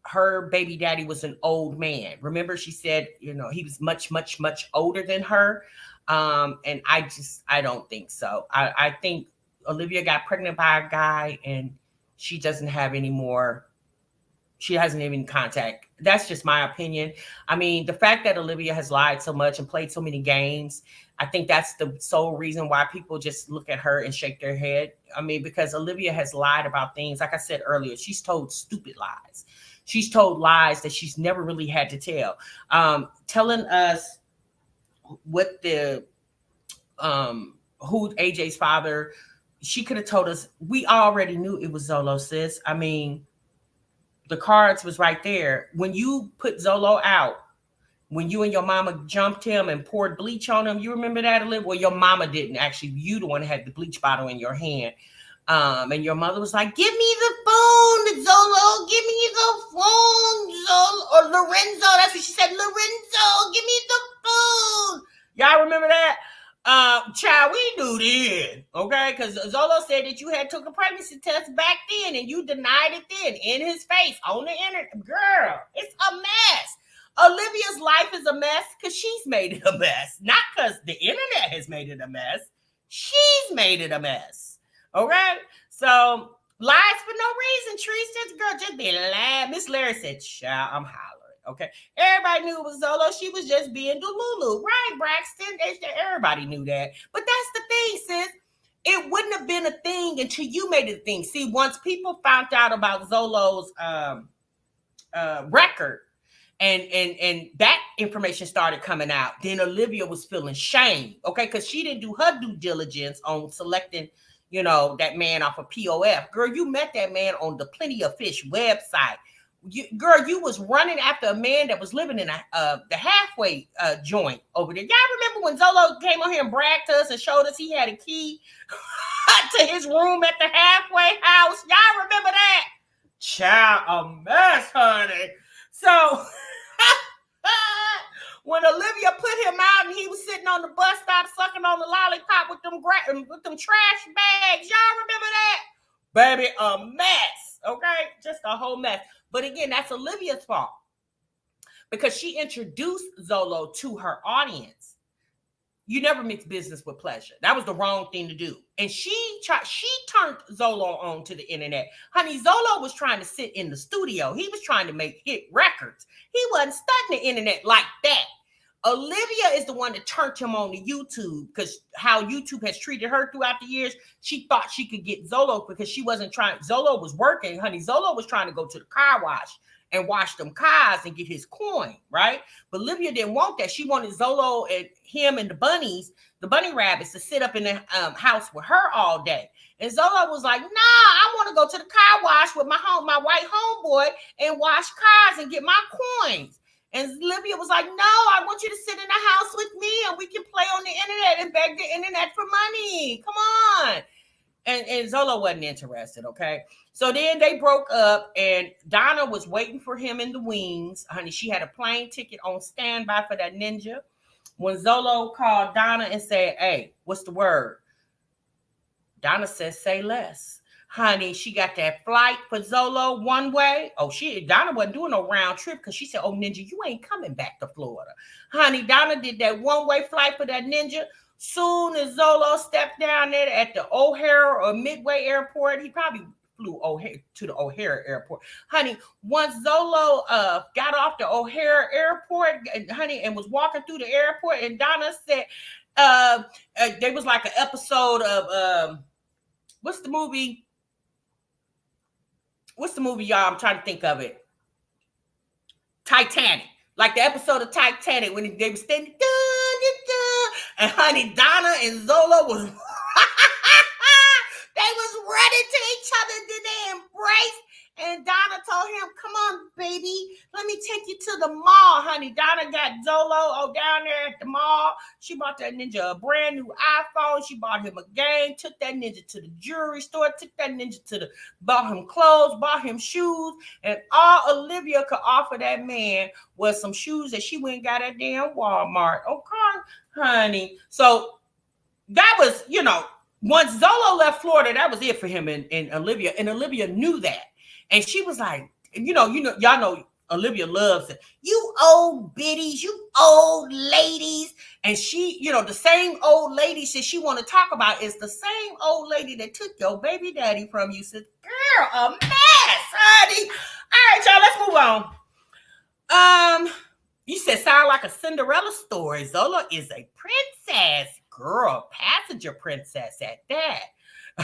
her baby daddy was an old man. Remember, she said, he was much, much, much older than her. And I don't think so. I think Olivia got pregnant by a guy and she doesn't have any more. She hasn't even contact. That's just my opinion. I mean, the fact that Olivia has lied so much and played so many games, I think that's the sole reason why people just look at her and shake their head. I mean, because Olivia has lied about things. Like I said earlier, she's told stupid lies. She's told lies that she's never really had to tell. Telling us what who AJ's father, she could have told us. We already knew it was Zolo, sis. I mean, the cards was right there. When you put Zolo out, when you and your mama jumped him and poured bleach on him, you remember that, Olivia? Well, your mama didn't. Actually, you the one that had the bleach bottle in your hand. And your mother was like, give me the phone, Zolo. Give me the phone, Zolo. Or Lorenzo. That's what she said. Lorenzo, give me the phone. Y'all remember that? Child, we knew then, okay? Because Zolo said that you had took a pregnancy test back then and you denied it then in his face on the internet. Girl, it's a mess. Olivia's life is a mess because she's made it a mess. Not because the internet has made it a mess. She's made it a mess. Okay? So, lies for no reason. Trees, this girl just be lying. Miss Larry said, child, I'm hollering. Okay, everybody knew it was Zolo. She was just being Delulu, right, Braxton? Everybody knew that. But that's the thing, sis. It wouldn't have been a thing until you made it a thing. See, once people found out about Zolo's record, and that information started coming out, then Olivia was feeling shame, okay, because she didn't do her due diligence on selecting, that man off of POF. Girl, you met that man on the Plenty of Fish website. you was running after a man that was living in the halfway joint over there. Y'all remember when Zolo came on here and bragged to us and showed us he had a key to his room at the halfway house? Y'all remember that? Child, a mess, honey. So when Olivia put him out and he was sitting on the bus stop sucking on the lollipop with them trash bags, y'all remember that? Baby, a mess, okay? Just a whole mess. But again, that's Olivia's fault because she introduced Zolo to her audience. You never mix business with pleasure. That was the wrong thing to do. And she turned Zolo on to the internet. Honey, Zolo was trying to sit in the studio. He was trying to make hit records. He wasn't studying the internet like that. Olivia is the one that turned him on to YouTube because how YouTube has treated her throughout the years. She thought she could get Zolo because she wasn't trying. Zolo was working, honey. Zolo was trying to go to the car wash and wash them cars and get his coin, right? But Olivia didn't want that. She wanted Zolo and him and the bunny rabbits to sit up in the house with her all day. And Zolo was like, nah, I want to go to the car wash with my white homeboy and wash cars and get my coins. And Olivia was like, no, I want you to sit in the house with me and we can play on the internet and beg the internet for money. Come on. And Zolo wasn't interested, okay? So then they broke up and Donna was waiting for him in the wings. Honey, she had a plane ticket on standby for that ninja. When Zolo called Donna and said, hey, what's the word? Donna said, say less. Honey, she got that flight for Zolo one way. Oh, Donna wasn't doing no round trip because she said, oh, ninja, you ain't coming back to Florida. Honey, Donna did that one-way flight for that ninja. Soon as Zolo stepped down there at the O'Hare or Midway Airport, he probably flew to the O'Hare Airport. Honey, once Zolo got off the O'Hare Airport, honey, and was walking through the airport, and Donna said, there was like an episode of, what's the movie, y'all? I'm trying to think of it. Titanic. Like the episode of Titanic when they were standing, and honey, Donna and Zolo was they was running to each other. Then they embraced, and Donna told him, come on, baby, let me take you to the mall, honey. Donna got Zolo down there at the mall. She bought that ninja a brand new iPhone. She bought him a game, took that ninja to the jewelry store, took that ninja bought him clothes, bought him shoes, and all Olivia could offer that man was some shoes that she went and got at damn Walmart. Okay, honey. So that was, once Zolo left Florida, that was it for him and Olivia. And Olivia knew that. And she was like, y'all know Olivia loves it. You old biddies, you old ladies. And she, the same old lady that she want to talk about is the same old lady that took your baby daddy from you. Said, girl, a mess, honey. All right, y'all, let's move on. You said sound like a Cinderella story. Zola is a princess. Girl, passenger princess at that.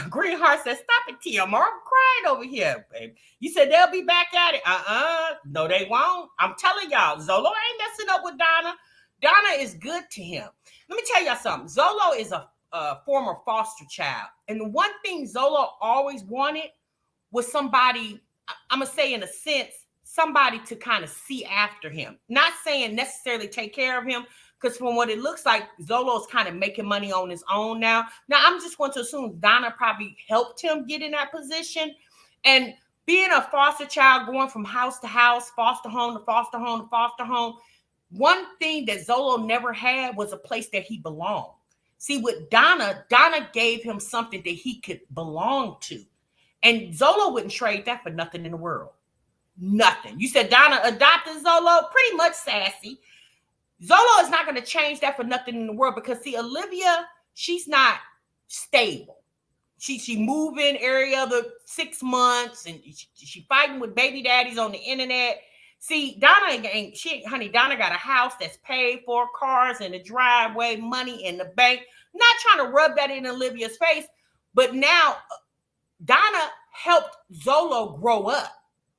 Greenheart says, stop it, TMR. I'm crying over here, baby. You said they'll be back at it. No, they won't. I'm telling y'all, Zolo ain't messing up with Donna. Donna is good to him. Let me tell y'all something. Zolo is a former foster child. And the one thing Zolo always wanted was somebody, I'm going to say in a sense, somebody to kind of see after him. Not saying necessarily take care of him, because from what it looks like, Zolo's kind of making money on his own now. Now, I'm just going to assume Donna probably helped him get in that position. And being a foster child, going from house to house, foster home to foster home to foster home, one thing that Zolo never had was a place that he belonged. See, with Donna gave him something that he could belong to. And Zolo wouldn't trade that for nothing in the world. Nothing. You said Donna adopted Zolo? Pretty much sassy. Zolo is not going to change that for nothing in the world because, see, Olivia, she's not stable. She moving every other 6 months, and she fighting with baby daddies on the internet. See, Donna got a house that's paid for, cars in the driveway, money in the bank. Not trying to rub that in Olivia's face, but now Donna helped Zolo grow up,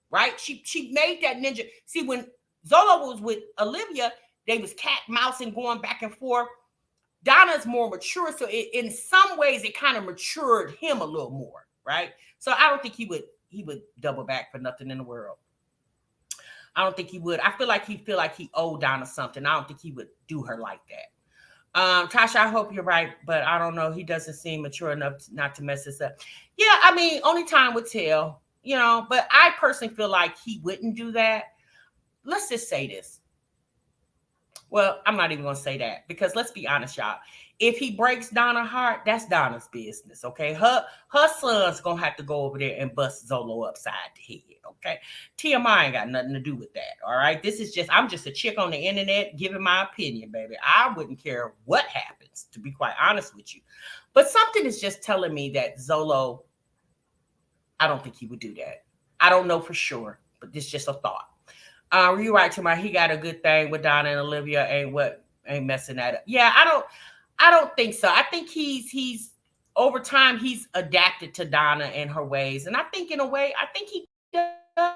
right? She made that ninja. See, when Zolo was with Olivia, they was cat mousing, going back and forth. Donna's more mature, so in some ways it kind of matured him a little more, right? So I don't think he would double back for nothing in the world. I don't think he would. I feel like he owed Donna something. I don't think he would do her like that. Tasha, I hope you're right, but I don't know. He doesn't seem mature enough not to mess this up. Yeah, I mean, only time would tell, but I personally feel like he wouldn't do that. Let's just say this. Well, I'm not even going to say that because let's be honest, y'all. If he breaks Donna's heart, that's Donna's business, okay? Her son's going to have to go over there and bust Zolo upside the head, okay? TMI ain't got nothing to do with that, all right? I'm just a chick on the internet giving my opinion, baby. I wouldn't care what happens, to be quite honest with you. But something is just telling me that Zolo, I don't think he would do that. I don't know for sure, but this is just a thought. You right, Tamar. He got a good thing with Donna and Olivia. Ain't messing that up. Yeah, I don't think so. I think he's over time he's adapted to Donna and her ways, and I think in a way, I think he does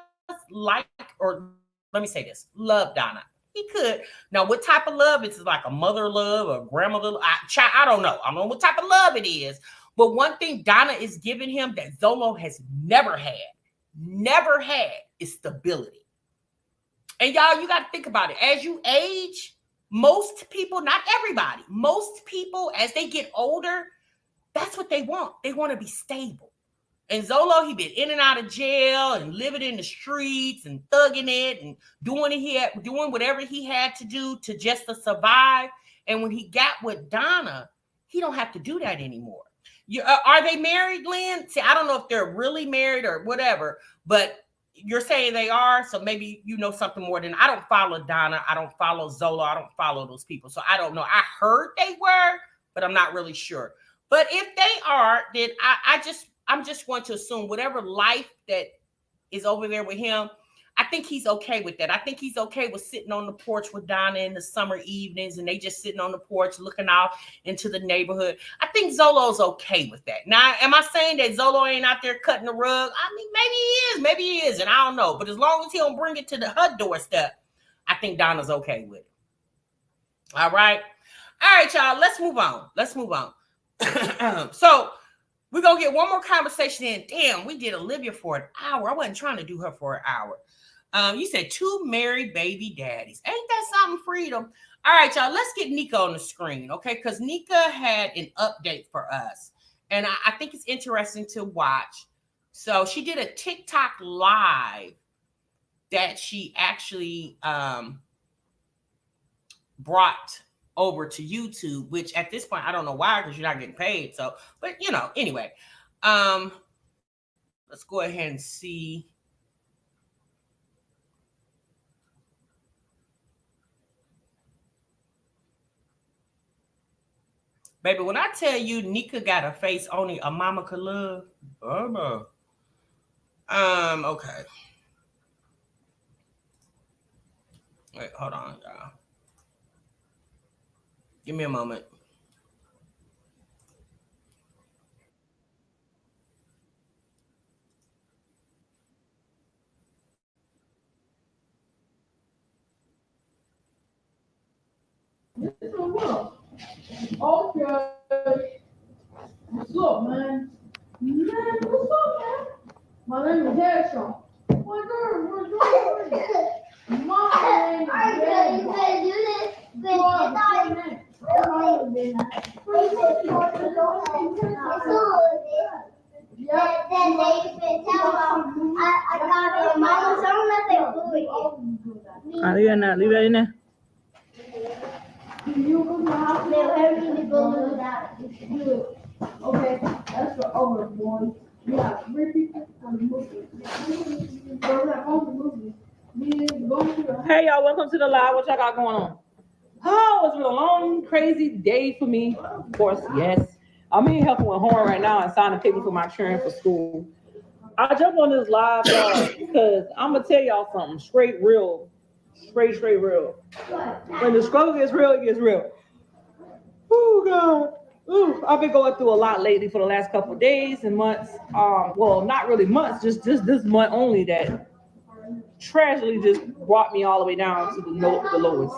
like, or let me say this, love Donna. He could. Now, what type of love? It's like a mother love or grandmother love. I don't know. I don't know what type of love it is. But one thing Donna is giving him that Zolo has never had is stability. And y'all, you got to think about it. As you age, most people, not everybody, most people, as they get older, that's what they want. They want to be stable. And Zolo, he been in and out of jail and living in the streets and thugging it and doing whatever he had to do to just to survive. And when he got with Donna, he don't have to do that anymore. Are they married, Lynn? See, I don't know if they're really married or whatever, but you're saying they are, so maybe you know something more than I. Don't follow Donna. I don't follow Zolo. I don't follow those people. So I don't know. I heard they were, but I'm not really sure. But if they are, then I'm just going to assume whatever life that is over there with him, I think he's okay with that. I think he's okay with sitting on the porch with Donna in the summer evenings and they just sitting on the porch looking out into the neighborhood. I think Zolo's okay with that. Now, am I saying that Zolo ain't out there cutting the rug? I mean, maybe he is, and I don't know. But as long as he don't bring it to her doorstep, I think Donna's okay with it. All right, y'all. Let's move on. So we're going to get one more conversation in. Damn, we did Olivia for an hour. I wasn't trying to do her for an hour. You said 2 married baby daddies. Ain't that something, freedom? All right, y'all, let's get Nika on the screen, okay? Because Nika had an update for us. And I think it's interesting to watch. So she did a TikTok live that she actually brought over to YouTube, which at this point, I don't know why, because you're not getting paid. So, but anyway, let's go ahead and see. Baby, when I tell you Nika got a face only a mama could love, okay. Wait, hold on, y'all. Give me a moment. Okay. What's up, man? What's up, man? My name is Tasha. What girl? My name is Leave that in there. Okay, that's for over, boy. Yeah, 3 people on the movie. Hey y'all, welcome to the live. What y'all got going on? Oh, it's been a long, crazy day for me. Of course, yes. I'm here helping with Horn right now and signing papers for my children for school. I jumped on this live because I'm gonna tell y'all something straight real. Straight real. When the struggle gets real, it gets real. Oh God. Ooh, I've been going through a lot lately for the last couple of days and months. Well, not really months, just this month only that tragically just brought me all the way down to the lowest.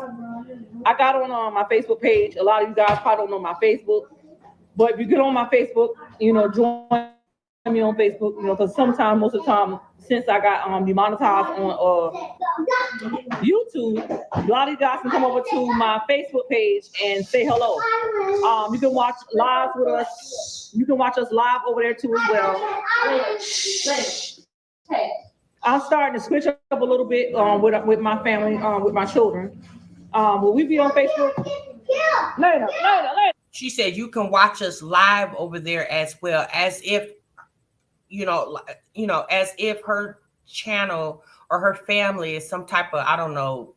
I got on my Facebook page. A lot of you guys probably don't know my Facebook, but if you get on my Facebook, join me on Facebook, because sometimes, most of the time, since I got demonetized on YouTube, a lot of you guys can come over to my Facebook page and say hello. You can watch live with us. You can watch us live over there too as well. I'm starting to switch up a little bit with my family, with my children. Will we be on Facebook? Later. She said you can watch us live over there as well, as if, as if her channel or her family is some type of, I don't know,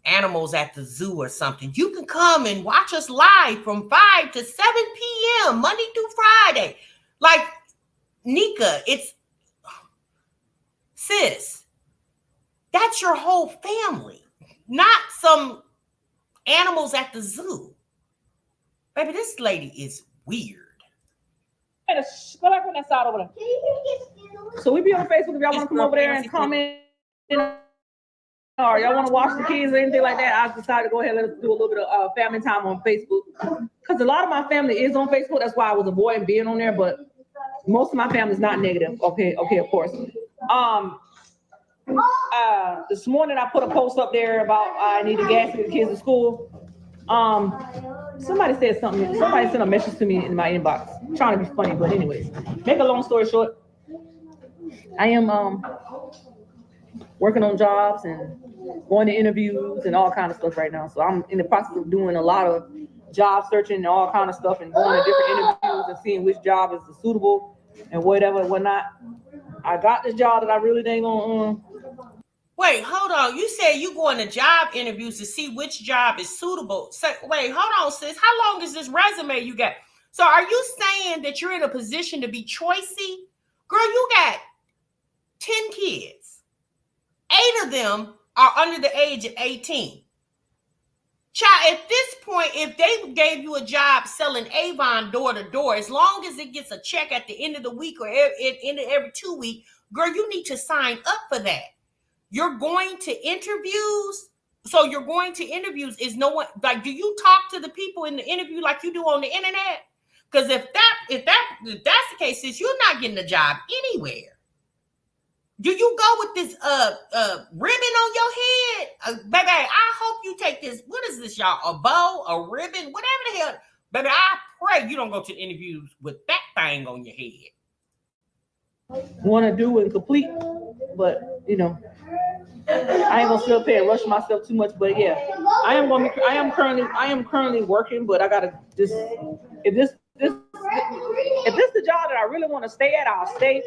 animals at the zoo or something. You can come and watch us live from 5 to 7 p.m. Monday through Friday. Like, Nika, it's, sis, that's your whole family, not some animals at the zoo. Baby, this lady is weird. Go back on that side over there. So we be on Facebook if y'all want to come over there and comment, or y'all want to watch the kids or anything like that. I decided to go ahead and let's do a little bit of family time on Facebook, because a lot of my family is on Facebook. That's why I was avoiding being on there, but most of my family is not negative. Okay, of course. This morning I put a post up there about I need to gas the kids to school. Somebody said something. Somebody sent a message to me in my inbox. I'm trying to be funny, but anyways, make a long story short, I am working on jobs and going to interviews and all kind of stuff right now. So I'm in the process of doing a lot of job searching and all kind of stuff, and going to different interviews and seeing which job is suitable and whatever and whatnot. I got this job that I really ain't gonna. Wait, hold on. You said you going to job interviews to see which job is suitable. So, wait, hold on, sis. How long is this resume you got? So are you saying that you're in a position to be choicey? Girl, you got 10 kids. 8 of them are under the age of 18. Child, at this point, if they gave you a job selling Avon door to door, as long as it gets a check at the end of the week or at the end of every 2 weeks, girl, you need to sign up for that. You're going to interviews. So you're going to interviews. Is no one like, do you talk to the people in the interview like you do on the internet? Because if that's the case, since you're not getting a job anywhere, do you go with this ribbon on your head? Baby, I hope you take this. What is this, y'all? A bow, a ribbon, whatever the hell. Baby, I pray you don't go to interviews with that thing on your head. Want to do and complete, but I ain't gonna sit up here and rush myself too much. But yeah, I am currently working, but I gotta just, if this the job that I really want to stay at, I'll stay.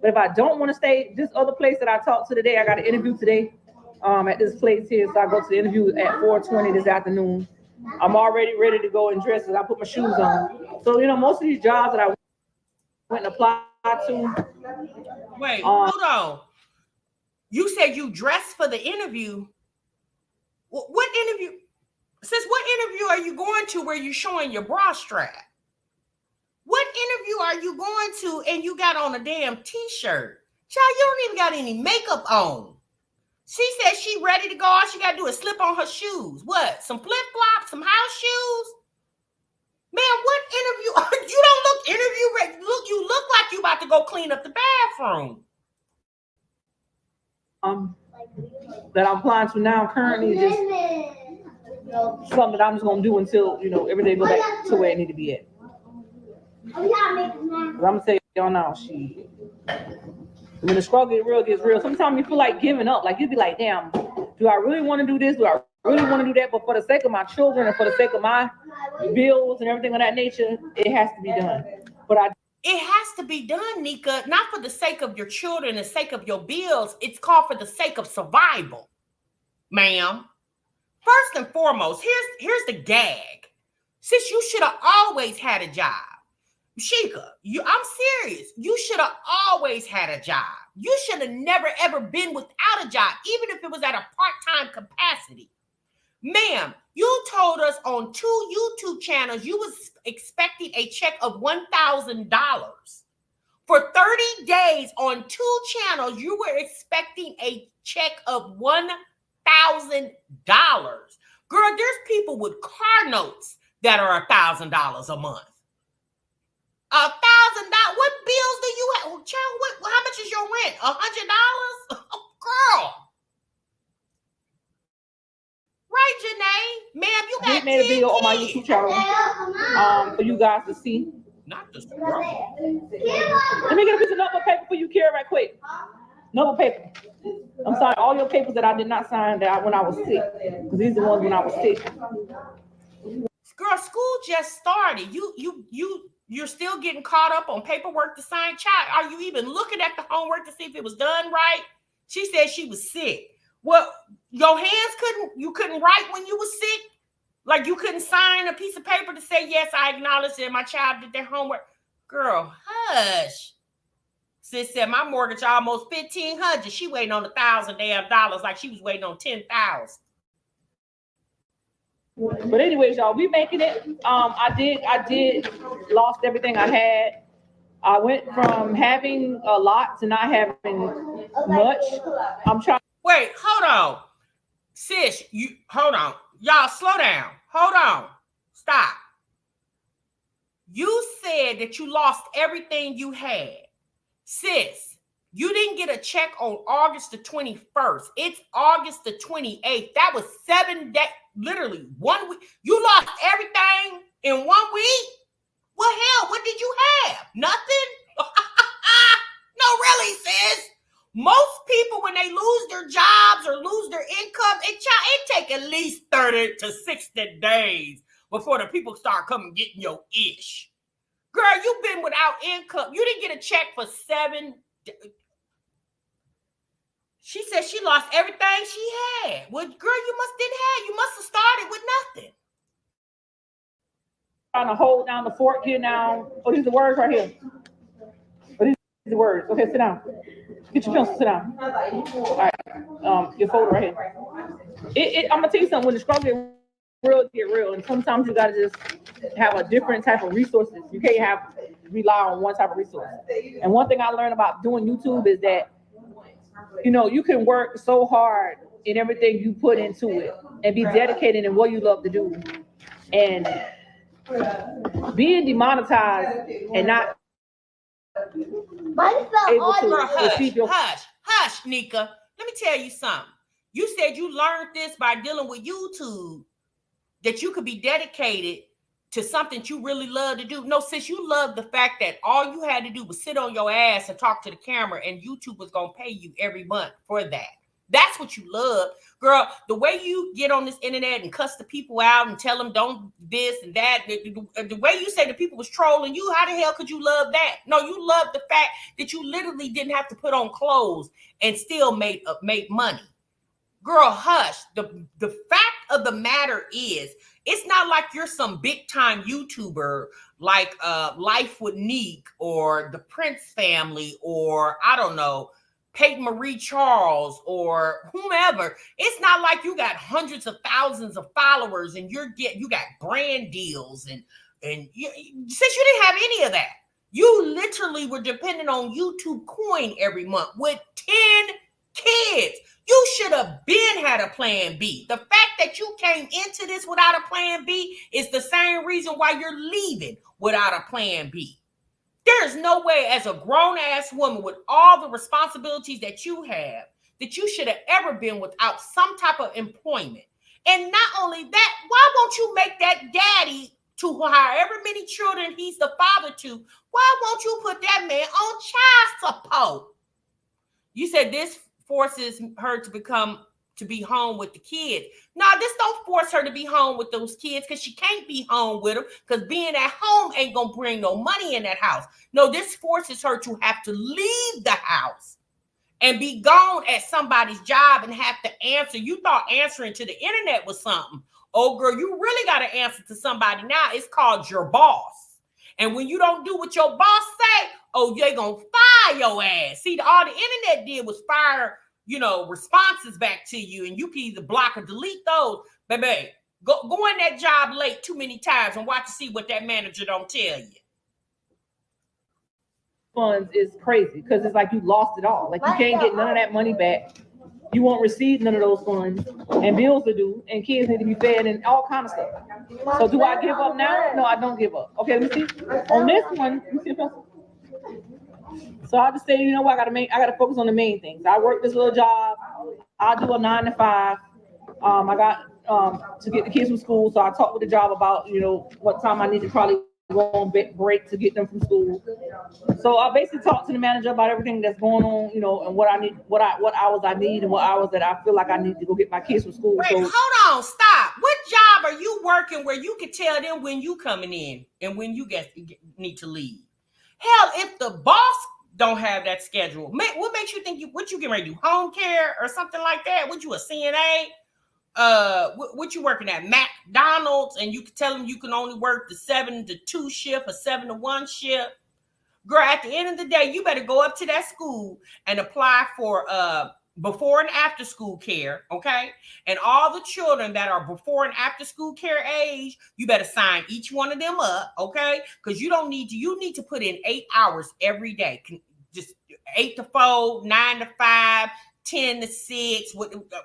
But if I don't want to stay, this other place that I talked to today, I got an interview today at this place here. So I go to the interview at 4:20 this afternoon. I'm already ready to go and dress, and I put my shoes on. So most of these jobs that I went and applied to. Wait, hold on. You said you dressed for the interview. What interview? Sis, what interview are you going to where you're showing your bra strap? What interview are you going to and you got on a damn t-shirt? Child, you don't even got any makeup on. She said she ready to go. All she got to do is slip on her shoes. What? Some flip-flops, some house shoes? Man, what interview? You don't look interview ready. You look like you about to go clean up the bathroom. That I'm applying to now currently is just something that I'm just gonna do until every day go back to where it need to be at. I'm gonna tell y'all now, when the struggle gets real, sometimes you feel like giving up. Like you'd be like, damn, do I really want to do this? Do I really want to do that? But for the sake of my children and for the sake of my bills and everything of that nature, it has to be done. It has to be done, Nika, not for the sake of your children, the sake of your bills. It's called for the sake of survival, ma'am. First and foremost, here's the gag. Sis, you should have always had a job. Sheikah, I'm serious. You should have always had a job. You should have never, ever been without a job, even if it was at a part-time capacity. Ma'am, you told us on 2 YouTube channels you was expecting a check of $1,000. For 30 days on 2 channels, you were expecting a check of $1,000. Girl, there's people with car notes that are $1,000 a month. $1,000. What bills do you have? Child, how much is your rent? $100? Girl. did make a video on my YouTube channel for you guys to see. Not the Let me get a piece of notebook paper for you, Kira, right quick. Notebook paper. I'm sorry, all your papers that I did not sign when I was sick. Because these are the ones when I was sick. Girl, school just started. You're still getting caught up on paperwork to sign. Child, are you even looking at the homework to see if it was done right? She said she was sick. Well, your hands couldn't write when you was sick? Like you couldn't sign a piece of paper to say, yes, I acknowledge that my child did their homework. Girl, hush. Sis said my mortgage almost $1,500. She waiting on $1,000 damn dollars like she was waiting on 10,000. But anyways, y'all, we making it. I did lost everything I had. I went from having a lot to not having much. I'm trying. Wait, hold on. Sis, hold on. Y'all slow down. Hold on. Stop. You said that you lost everything you had. Sis, you didn't get a check on August the 21st. It's August the 28th. That was 7 days, literally 1 week. You lost everything in 1 week? Well, hell, what did you have? Nothing? No, really, sis. Most people, when they lose their jobs or lose their income, it take at least 30 to 60 days before the people start coming getting your ish. Girl, you've been without income. You didn't get a check for 7 days. She said she lost everything she had. Well, girl, you must have started with nothing. Trying to hold down the fort here now. Oh, these are the words right here. Oh, these are the words. Okay, sit down. Get your pencil, sit down. All right. Your folder right here. I'm gonna tell you something. When the struggle get real, and sometimes you gotta just have a different type of resources. You can't rely on one type of resource. And one thing I learned about doing YouTube is that, you know, you can work so hard in everything you put into it and be dedicated in what you love to do. And being demonetized and not able to receive your... Hush, Nika. Let me tell you something. You said you learned this by dealing with YouTube, that you could be dedicated to something you really love to do. No, sis, you love the fact that all you had to do was sit on your ass and talk to the camera, and YouTube was going to pay you every month for that. That's what you love. Girl, the way you get on this internet and cuss the people out and tell them don't this and that, the way you say the people was trolling you, how the hell could you love that? No, you love the fact that you literally didn't have to put on clothes and still make money. Girl, hush. The fact of the matter is, it's not like you're some big time YouTuber like Life with Neek or the Prince family or I don't know, Peyton Marie Charles or whomever. It's not like you got hundreds of thousands of followers and you got brand deals and since you didn't have any of that, you literally were dependent on YouTube coin every month with 10 kids. You should have been had a plan B. The fact that you came into this without a plan B is the same reason why you're leaving without a plan B. There's no way as a grown-ass woman with all the responsibilities that you have that you should have ever been without some type of employment. And not only that, why won't you make that daddy to however many children he's the father to, why won't you put that man on child support? You said this forces her to be home with the kids. No, this don't force her to be home with those kids because she can't be home with them because being at home ain't gonna bring no money in that house. No, this forces her to have to leave the house and be gone at somebody's job and have to answer. You thought answering to the internet was something. Oh, girl, you really got to answer to somebody now. It's called your boss. And when you don't do what your boss say, oh, they're going to fire your ass. See, all the internet did was fire, responses back to you. And you can either block or delete those. Baby, go in that job late too many times and watch to see what that manager don't tell you. Funds is crazy because it's like you lost it all. Like you can't get none of that money back. You won't receive none of those funds, and bills are due, and kids need to be fed, and all kind of stuff. So do I give up now? No, I don't give up. Okay, let me see. On this one, let me see the pencil. So I just say, you know what? I gotta focus on the main things. I work this little job. I do a 9 to 5. I got to get the kids from school. So I talked with the job about, you know, what time I need to probably go on break to get them from school. So I basically talked to the manager about everything that's going on, you know, and what I need, what hours I need, and what hours that I feel like I need to go get my kids from school. Wait, so, hold on, stop. What job are you working where you can tell them when you coming in and when you need to leave? Hell, if the boss don't have that schedule, what makes you think what you getting ready to do? Home care or something like that? What you a CNA? What you working at McDonald's, and you can tell them you can only work the 7 to 2 shift or 7 to 1 shift. Girl, at the end of the day, you better go up to that school and apply for before and after school care, okay? And all the children that are before and after school care age, you better sign each one of them up, okay? Because you need to put in 8 hours every day. Just 8 to 4, 9 to 5, 10 to 6,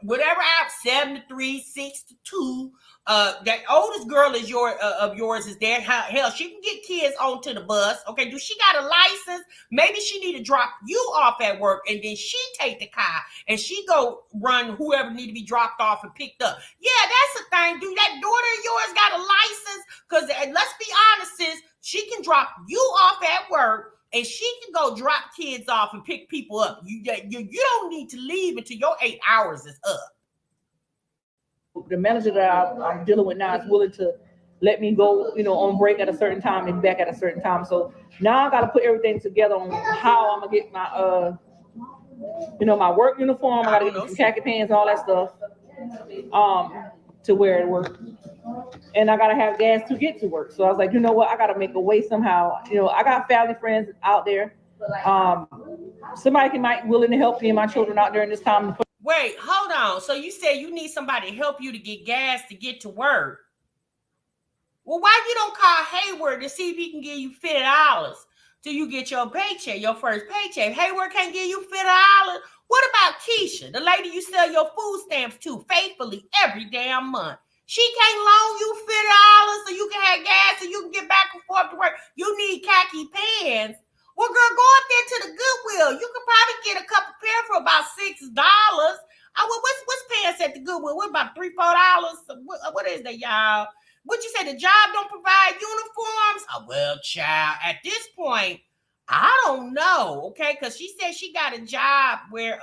whatever out, 7 to 3, 6 to 2. That oldest girl is yours is there. Hell, she can get kids onto the bus. Okay, do she got a license? Maybe she need to drop you off at work, and then she take the car and she go run whoever need to be dropped off and picked up. Yeah, that's the thing. Do that daughter of yours got a license? Because let's be honest, sis, she can drop you off at work, and she can go drop kids off and pick people up. You don't need to leave until your 8 hours is up. The manager that I'm dealing with now is willing to let me go, you know, on break at a certain time and back at a certain time. So now I got to put everything together on how I'm gonna get my, you know, my work uniform. I got to get some khaki pants, all that stuff, to wear at work. And I got to have gas to get to work. So I was like, you know what? I got to make a way somehow. You know, I got family friends out there. Somebody might willing to help me and my children out there in this time. Wait, hold on. So you said you need somebody to help you to get gas to get to work. Well, why you don't call Hayward to see if he can give you $50 till you get your paycheck, your first paycheck? Hayward can't give you $50. What about Keisha, the lady you sell your food stamps to faithfully every damn month? She can't loan you $50 so you can have gas and you can get back and forth to work. You need khaki pants. Well, girl, go up there to the Goodwill. You could probably get a couple pair for about $6. What's pants at the Goodwill? What, about $3, $4? What is that, y'all? What you say? The job don't provide uniforms? Oh, well, child, at this point, I don't know, okay? Because she said she got a job where,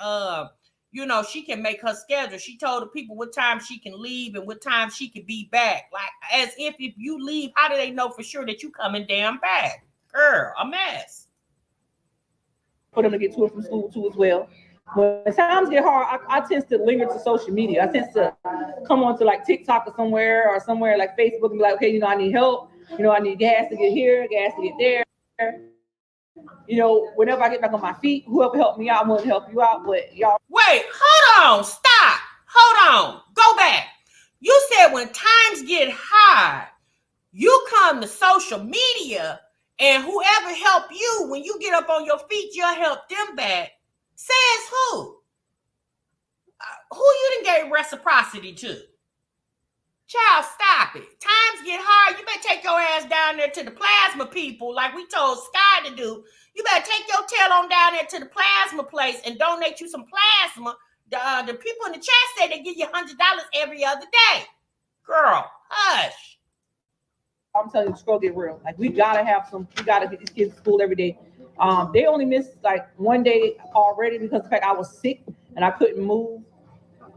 you know, she can make her schedule. She told the people what time she can leave and what time she can be back. Like, as if you leave, how do they know for sure that you coming damn back? Girl, a mess. For them to get to and from school too as well. When times get hard, I tend to linger to social media. I tend to come on to like TikTok or somewhere like Facebook and be like, okay, you know, I need help. You know, I need gas to get here, gas to get there. You know, whenever I get back on my feet, whoever helped me out, I'm willing to help you out. But y'all, wait, hold on, stop, hold on, go back. You said when times get hard, you come to social media. And whoever help you, when you get up on your feet, you'll help them back. Says who? Who you done gave reciprocity to? Child, stop it. Times get hard. You better take your ass down there to the plasma people like we told Sky to do. You better take your tail on down there to the plasma place and donate you some plasma. The people in the chat say they give you $100 every other day. Girl, hush. I'm telling you, the struggle get real. Like we gotta get these kids to school every day. They only missed like one day already because of the fact I was sick and I couldn't move.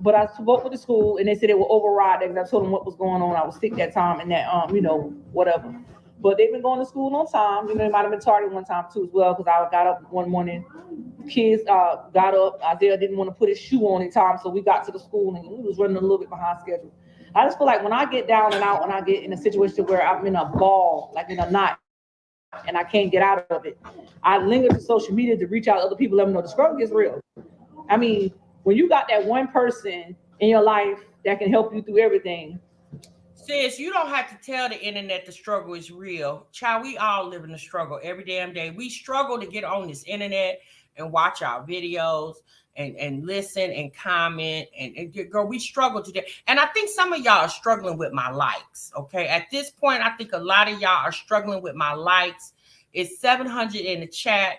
But I spoke with the school and they said they would override that because I told them what was going on. I was sick that time and that you know, whatever. But they've been going to school on time. You know, they might have been tardy one time too as well because I got up one morning. Kids got up. Isaiah didn't want to put his shoe on in time, so we got to the school and we was running a little bit behind schedule. I just feel like when I get down and out, when I get in a situation where I'm in a ball, like in a knot, and I can't get out of it, I linger to social media to reach out to other people, let them know the struggle gets real. I mean, when you got that one person in your life that can help you through everything. Sis, you don't have to tell the internet the struggle is real. Child, we all live in the struggle every damn day. We struggle to get on this internet and watch our videos and listen and comment and girl, we struggle today. And I think some of y'all are struggling with my likes. Okay. At this point, I think a lot of y'all are struggling with my likes. It's 700 in the chat.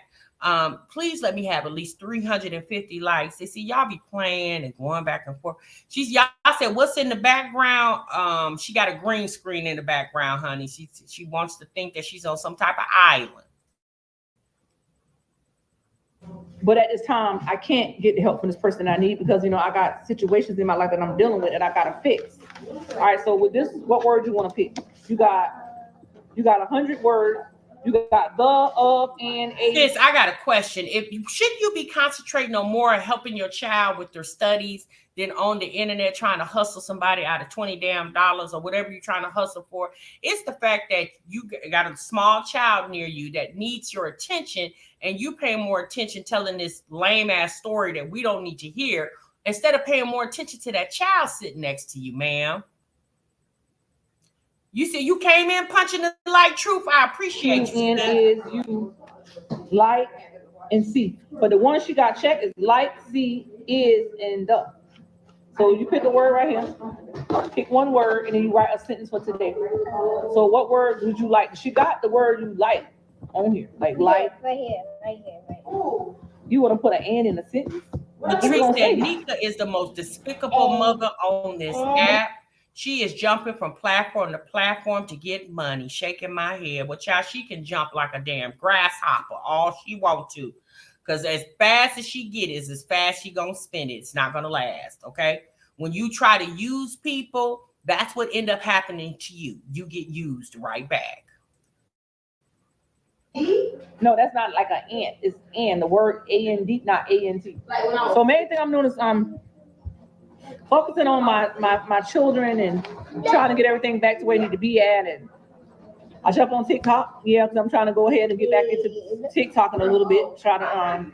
Please let me have at least 350 likes. They see y'all be playing and going back and forth. Y'all said, what's in the background? She got a green screen in the background, honey. She wants to think that she's on some type of island. But at this time, I can't get the help from this person I need because, you know, I got situations in my life that I'm dealing with that I got to fix. All right, so with this, what word you want to pick? You got 100 words. You got the, of, and, a. Sis, I got a question. Should you be concentrating on more helping your child with their studies than on the internet trying to hustle somebody out of $20 damn or whatever you're trying to hustle for? It's the fact that you got a small child near you that needs your attention, and you pay more attention telling this lame ass story that we don't need to hear instead of paying more attention to that child sitting next to you, ma'am. You see, you came in punching the like truth. I appreciate you. And is you like and see. But the one she got checked is like, see, is, and the. So you pick a word right here. Pick one word, and then you write a sentence for today. So what word would you like? She got the word you like on here. Like. Right here. You want to put an and in a sentence? Patrice said Nika is the most despicable mother on this app. She is jumping from platform to platform to get money, shaking my head. Well, child, she can jump like a damn grasshopper, all she want to. Because as fast as she get is as fast she gonna spend it. It's not gonna last, okay? When you try to use people, that's what end up happening to you. You get used right back. No, that's not like an ant. It's and the word A-N-D, not A-N-T. So main thing I'm doing is focusing on my children and trying to get everything back to where it need to be at. And I jump on TikTok, because I'm trying to go ahead and get back into TikTok in a little bit, try to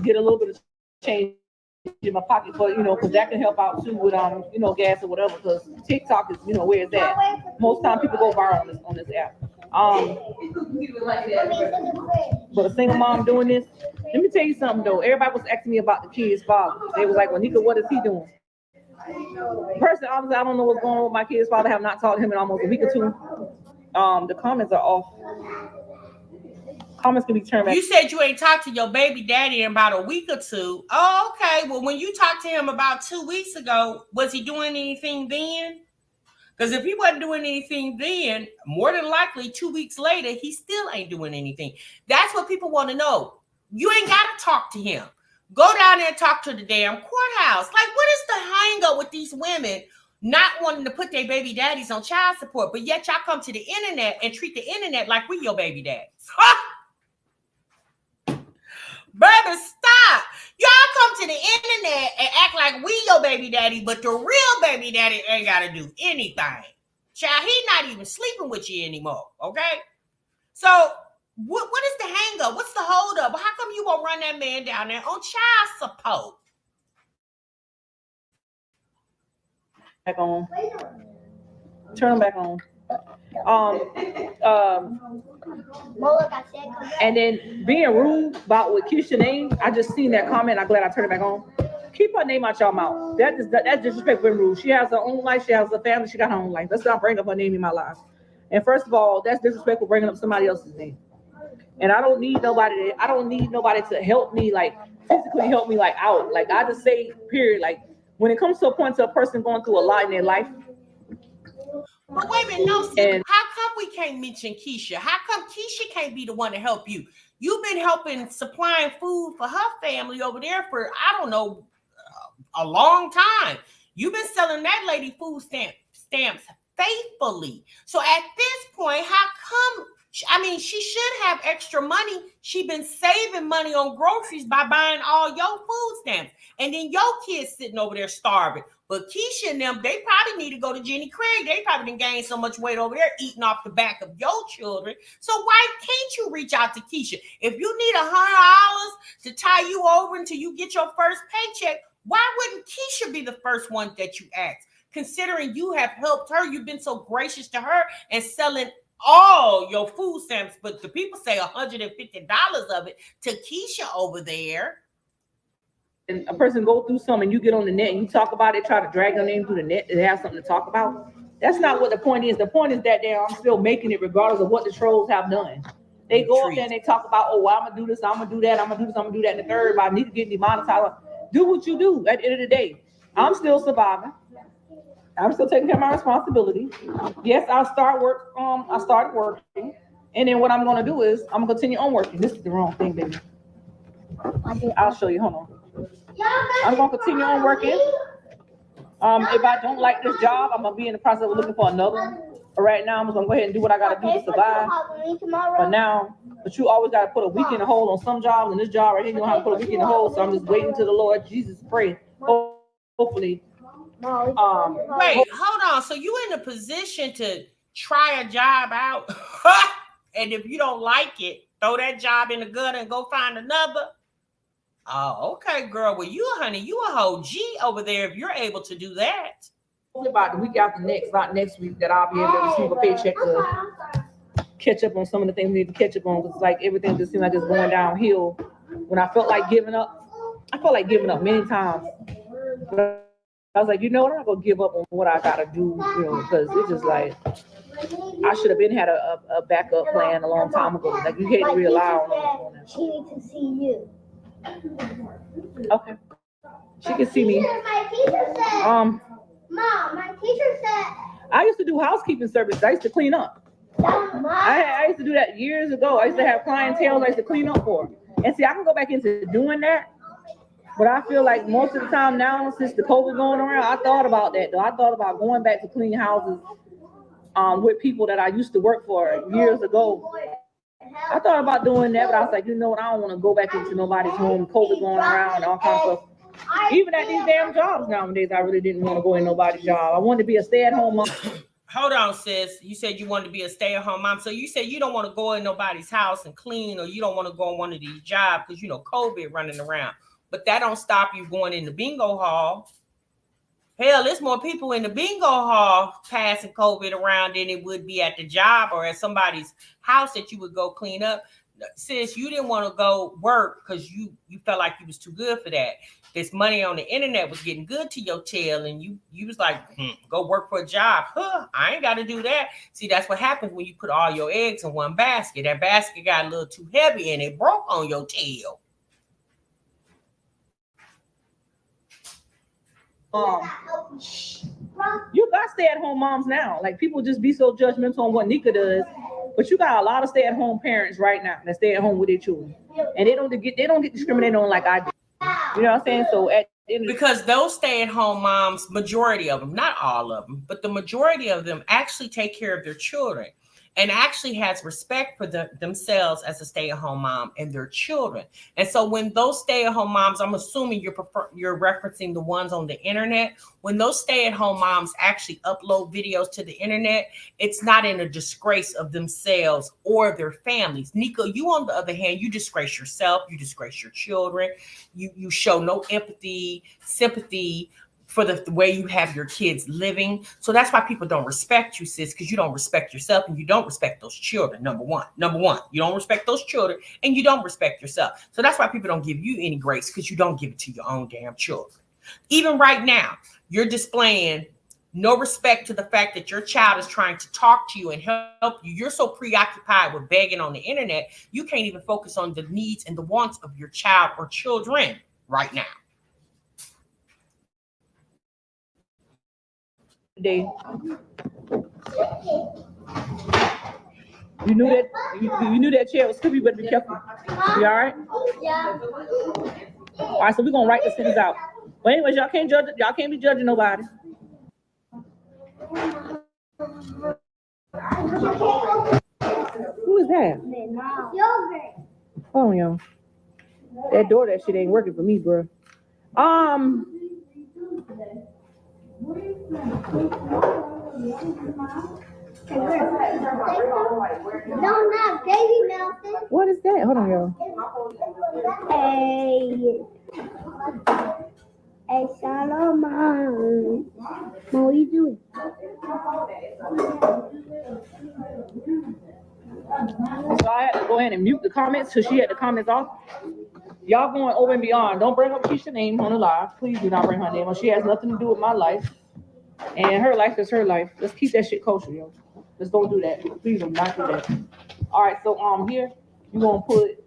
get a little bit of change in my pocket for, because that can help out too with gas or whatever, because TikTok is, where it's at. Most time people go viral on this app. But a single mom doing this, let me tell you something though. Everybody was asking me about the kid's father. They was like, well, Nika, what is he doing? Personally, obviously, I don't know what's going on with my kid's father. I have not talked to him in almost a week or two. The comments are off. Comments can be turned back. You said you ain't talked to your baby daddy in about a week or two. Oh, okay. Well, when you talked to him about 2 weeks ago, was he doing anything then? Because if he wasn't doing anything then, more than likely 2 weeks later, he still ain't doing anything. That's what people want to know. You ain't got to talk to him. Go down there and talk to the damn courthouse. Like, what is the hang up with these women not wanting to put their baby daddies on child support, but yet y'all come to the internet and treat the internet like we your baby daddies? Baby, stop. Y'all come to the internet and act like we your baby daddy, but the real baby daddy ain't got to do anything. Child, he not even sleeping with you anymore, okay? So what is the hang up? What's the hold up? How come you won't run that man down there on child support? Back on. Turn them back on. And then being rude about what Keisha name, I just seen that comment. I'm glad I turned it back on. Keep her name out your mouth. That's disrespectful and rude. She has her own life. She has a family. She got her own life. Let's not bring up her name in my life. And first of all, that's disrespectful bringing up somebody else's name. And I don't need nobody to help me, like physically help me, like out. Like I just say, period. Like when it comes to a point to a person going through a lot in their life. But wait a minute, no, sis, how come we can't mention Keisha? How come Keisha can't be the one to help you? You've been helping supplying food for her family over there for, I don't know, a long time. You've been selling that lady food stamps faithfully. So at this point, how come, I mean, she should have extra money. She been saving money on groceries by buying all your food stamps. And then your kids sitting over there starving. But Keisha and them, they probably need to go to Jenny Craig. They probably done gained so much weight over there eating off the back of your children. So why can't you reach out to Keisha? If you need $100 to tie you over until you get your first paycheck, why wouldn't Keisha be the first one that you ask? Considering you have helped her, you've been so gracious to her and selling all your food stamps, but the people say $150 of it to Keisha over there. And a person go through something and you get on the net and you talk about it, try to drag your name through the net to have something to talk about. That's not what the point is. The point is that I'm still making it regardless of what the trolls have done. They go up there and they talk about, oh, well, I'm gonna do this, I'm gonna do that, I'm gonna do this, I'm gonna do that, and the third. But I need to get demonetized. Do what you do. At the end of the day, I'm still surviving. I'm still taking care of my responsibility. Yes, I'll start work. I started working, and then what I'm gonna do is I'm gonna continue on working. This is the wrong thing, baby. I'll show you. Hold on. I'm gonna continue on working. If I don't like this job, I'm gonna be in the process of looking for another one. But right now, I'm just gonna go ahead and do what I gotta do to survive. But you always gotta put a week in the hole on some jobs, and this job right here, you don't have to put a week in the hole. So I'm just waiting to the Lord Jesus pray. Hopefully. Wait, hold on. So you in a position to try a job out, and if you don't like it, throw that job in the gutter and go find another? Oh, okay, girl. Well, you a whole G over there if you're able to do that. About the week after next, not next week, that I'll be able to receive a paycheck to catch up on some of the things we need to catch up on. Because like everything just seems like it's going downhill. When I felt like giving up, I felt like giving up many times. But I was like, you know what? I'm not gonna give up on what I gotta do, you know, because it's just like I should have had a backup plan a long time ago. Like you can't rely on that. She needs to see you. Okay. She can see me. My teacher said, Mom, my teacher said I used to do housekeeping services. I used to clean up. I used to do that years ago. I used to have clientele I used to clean up for. And see, I can go back into doing that. But I feel like most of the time now, since the COVID going around, I thought about that though. I thought about going back to clean houses with people that I used to work for years ago. I thought about doing that, but I was like, you know what? I don't want to go back into nobody's home. COVID going around and all kinds of stuff. Even at these damn jobs nowadays, I really didn't want to go in nobody's job. I wanted to be a stay-at-home mom. Hold on, sis. You said you wanted to be a stay-at-home mom. So you said you don't want to go in nobody's house and clean, or you don't want to go on one of these jobs because, you know, COVID running around. But that don't stop you going in the bingo hall. Hell, there's more people in the bingo hall passing COVID around than it would be at the job or at somebody's house that you would go clean up. Sis, you didn't want to go work because you felt like you was too good for that. This money on the internet was getting good to your tail, and you was like, go work for a job. I ain't got to do that. See, that's what happens when you put all your eggs in one basket. That basket got a little too heavy and it broke on your tail. You got stay-at-home moms now. Like people just be so judgmental on what NIKA does, but you got a lot of stay-at-home parents right now that stay at home with their children, and they don't get discriminated on like I do. You know what I'm saying? So because those stay-at-home moms, majority of them, not all of them, but the majority of them actually take care of their children and actually has respect for themselves as a stay-at-home mom and their children. And so when those stay-at-home moms, I'm assuming you're referencing the ones on the internet, when those stay-at-home moms actually upload videos to the internet, it's not in a disgrace of themselves or their families. NIKA, you on the other hand, you disgrace yourself, you disgrace your children, you show no empathy, sympathy for the way you have your kids living. So that's why people don't respect you, sis, because you don't respect yourself and you don't respect those children. Number one, you don't respect those children and you don't respect yourself. So that's why people don't give you any grace, because you don't give it to your own damn children. Even right now, you're displaying no respect to the fact that your child is trying to talk to you and help you. You're so preoccupied with begging on the internet, you can't even focus on the needs and the wants of your child or children right now. Day. You knew that chair was stupid, but be careful. You all right? Yeah. All right, so we're gonna write this things out. But anyways, y'all can't be judging nobody. Who is that? Oh, yo. That door, that shit ain't working for me, bro. Don't have baby Nelson. What is that? Hold on, y'all. Hey, Shalom. What are you doing? So I had to go ahead and mute the comments because she had the comments off. Y'all going over and beyond. Don't bring up Keisha's name on the live. Please do not bring her name on. She has nothing to do with my life. And her life is her life. Let's keep that shit kosher, yo. Just don't do that. Please do not do that. All right, so here you're gonna put,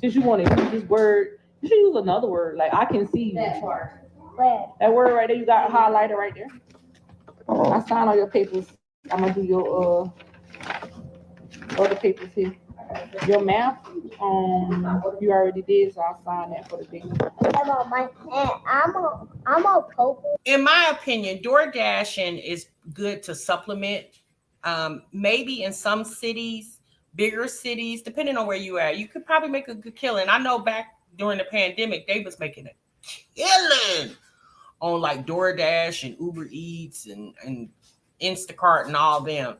since you want to use this word, you should use another word. Like I can see That part. Where? that word right there. You got highlighted right there. I sign all your papers. I'm gonna do your other papers here. Your math, you already did, so I'll sign that for the big one. I'm a purple. In my opinion, door dashing is good to supplement. Maybe in some cities, bigger cities, depending on where you are, you could probably make a good killing. I know back during the pandemic, they was making a killing on like DoorDash and Uber Eats and Instacart and all them.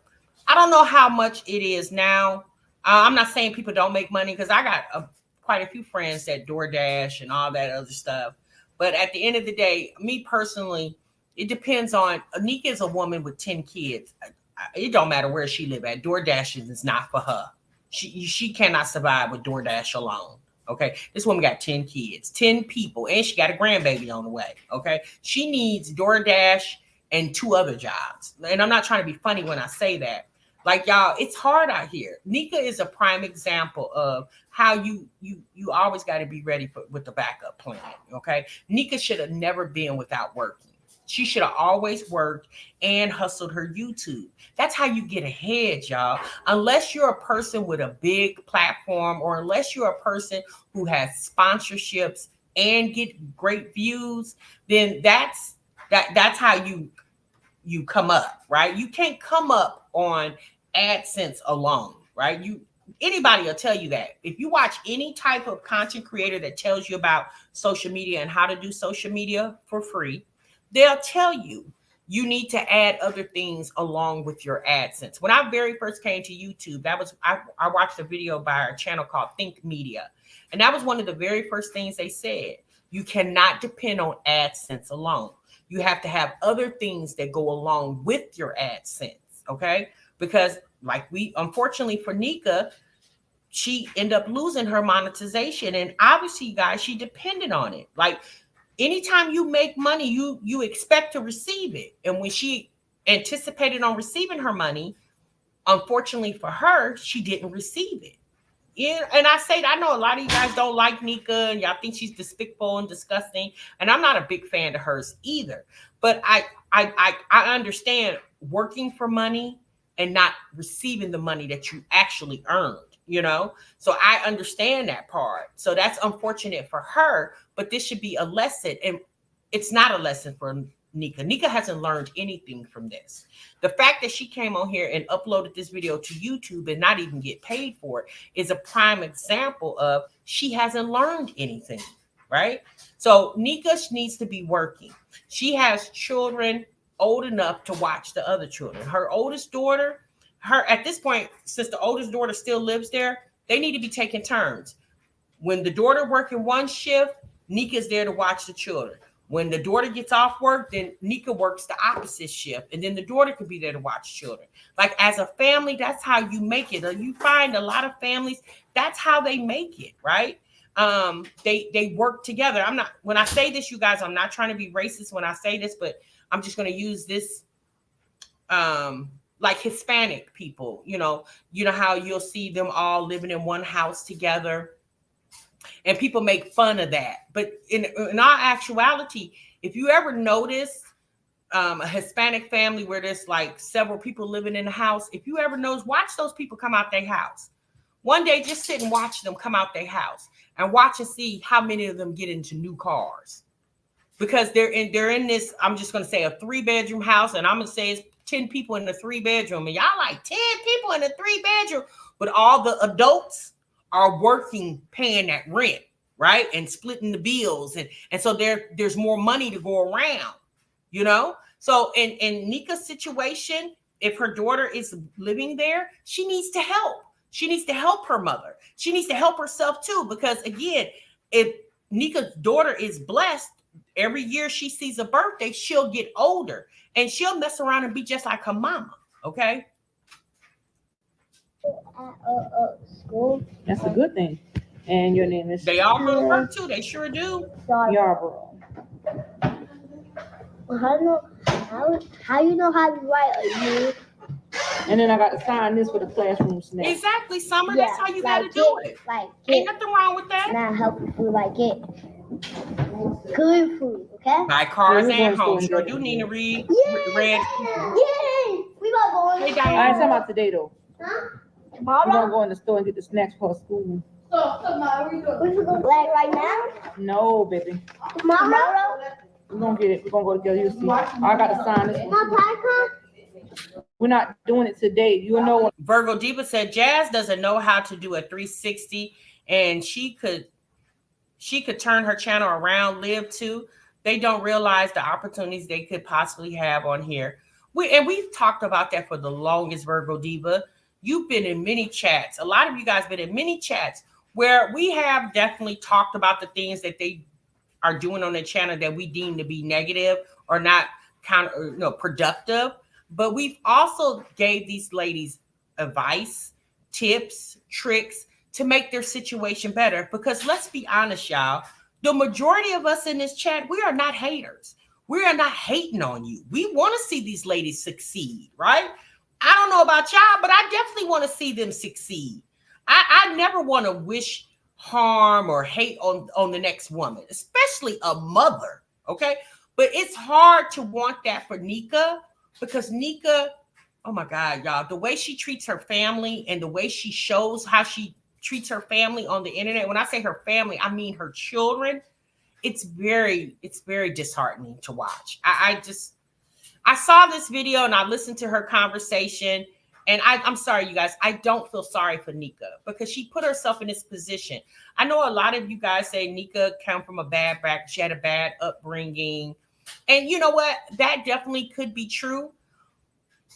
I don't know how much it is now. I'm not saying people don't make money, because I got quite a few friends that DoorDash and all that other stuff. But at the end of the day, me personally, it depends on. NIKA is a woman with 10 kids. It don't matter where she live at. DoorDash is not for her. She cannot survive with DoorDash alone. Okay, this woman got 10 kids, 10 people, and she got a grandbaby on the way. Okay, she needs DoorDash and 2 other jobs. And I'm not trying to be funny when I say that. Like, y'all, it's hard out here. NIKA is a prime example of how you always got to be ready with the backup plan. Okay, NIKA should have never been without working. She should have always worked and hustled her YouTube. That's how you get ahead, y'all. Unless you're a person with a big platform, or unless you're a person who has sponsorships and get great views, then that's how you come up, right? You can't come up on AdSense alone, right? Anybody will tell you that. If you watch any type of content creator that tells you about social media and how to do social media for free, they'll tell you need to add other things along with your AdSense. When I very first came to YouTube, I watched a video by a channel called Think Media. And that was one of the very first things they said. You cannot depend on AdSense alone. You have to have other things that go along with your AdSense, okay? Because unfortunately for NIKA, she ended up losing her monetization. And obviously, guys, she depended on it. Like, anytime you make money, you expect to receive it. And when she anticipated on receiving her money, unfortunately for her, she didn't receive it. Yeah, and I know a lot of you guys don't like NIKA and y'all think she's despicable and disgusting. And I'm not a big fan of hers either. But I understand working for money and not receiving the money that you actually earned, you know? So I understand that part. So that's unfortunate for her, but this should be a lesson. And it's not a lesson for NIKA. NIKA hasn't learned anything from this. The fact that she came on here and uploaded this video to YouTube and not even get paid for it is a prime example of she hasn't learned anything, right? So NIKA needs to be working. She has children old enough to watch the other children. Her oldest daughter, at this point, since the oldest daughter still lives there, they need to be taking turns. When the daughter working one shift, NIKA's there to watch the children. When the daughter gets off work, then NIKA works the opposite shift, and then the daughter could be there to watch children. Like, as a family, that's how you make it. You find a lot of families, that's how they make it, right? They work together. When I say this, you guys, I'm not trying to be racist when I say this, but I'm just going to use this, like Hispanic people, you know how you'll see them all living in one house together. And people make fun of that. But in our actuality, if you ever notice a Hispanic family where there's like several people living in the house, if you ever notice, watch those people come out their house. One day, just sit and watch them come out their house and watch and see how many of them get into new cars. Because they're in this, I'm just going to say, a 3-bedroom house. And I'm going to say it's 10 people in the 3-bedroom. And y'all like 10 people in the 3-bedroom. But all the adults are working, paying that rent, right? And splitting the bills. And so there's more money to go around, you know? So in NIKA's situation, if her daughter is living there, she needs to help. She needs to help her mother. She needs to help herself too. Because again, if NIKA's daughter is blessed, every year she sees a birthday, she'll get older and she'll mess around and be just like her mama, okay? School. That's a good thing. And your name is? They all go to work too. They sure do. Yarborough. How you know how to write a U And then I got to sign this for the classroom snack. Exactly, Summer. That's how you gotta do it. Like Ain't nothing wrong with that. not healthy food, like it. Good food, okay? Buy cars Yeah, we're and going homes. to Sure school do need to read. Yay! Read. Yay! We about going. Hey, I Diane. ain't talking about today though. Huh? We're Tomorrow? gonna go in the store and get the snacks for school. So now we go. We should go like right now? No, baby. Tomorrow? We're gonna get it. We're gonna go together. You see. I got to sign this one. My time. We're not doing it today. You know. Virgo Diva said Jazz doesn't know how to do a 360, and she could turn her channel around. Live too. They don't realize the opportunities they could possibly have on here. We've talked about that for the longest, Virgo Diva. You've been in many chats. A lot of you guys been in many chats where we have definitely talked about the things that they are doing on the channel that we deem to be negative or not productive. But we've also gave these ladies advice, tips, tricks to make their situation better. Because let's be honest, y'all, the majority of us in this chat, we are not haters. We are not hating on you. We want to see these ladies succeed, right? I don't know about y'all, but I definitely want to see them succeed. I never want to wish harm or hate on the next woman, especially a mother, okay? But it's hard to want that for Nika, because Nika, oh my God, y'all, the way she treats her family and the way she shows how she treats her family on the internet. When I say her family, I mean her children. It's very disheartening to watch. I saw this video and I listened to her conversation, and I'm sorry, you guys, I don't feel sorry for Nika because she put herself in this position. I know a lot of you guys say Nika came from a bad background, she had a bad upbringing. And you know what? That definitely could be true.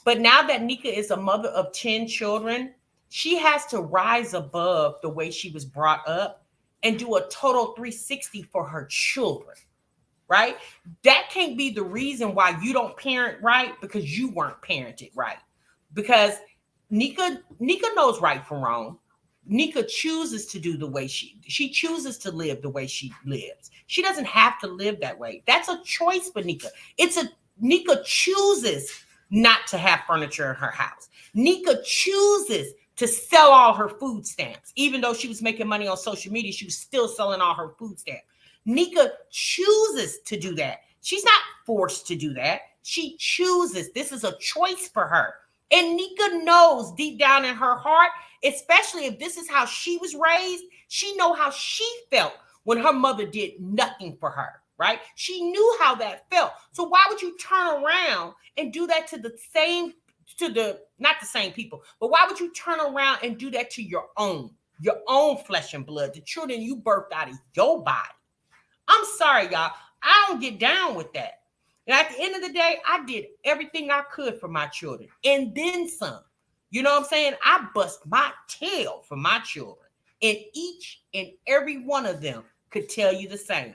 But now that Nika is a mother of 10 children, she has to rise above the way she was brought up and do a total 360 for her children, right? That can't be the reason why you don't parent right, because you weren't parented right. Because Nika knows right from wrong. Nika chooses to do the way she chooses to live the way she lives. She doesn't have to live that way. That's a choice for Nika. Nika chooses not to have furniture in her house. Nika chooses to sell all her food stamps. Even though she was making money on social media, she was still selling all her food stamps. Nika chooses to do that. She's not forced to do that. She chooses. This is a choice for her. And Nika knows deep down in her heart, especially if this is how she was raised, she know how she felt when her mother did nothing for her, right? She knew how that felt. So why would you turn around and do that to not the same people, but why would you turn around and do that to your own flesh and blood, the children you birthed out of your body? I'm sorry, y'all. I don't get down with that. And at the end of the day, I did everything I could for my children and then some. You know what I'm saying? I bust my tail for my children, and each and every one of them could tell you the same.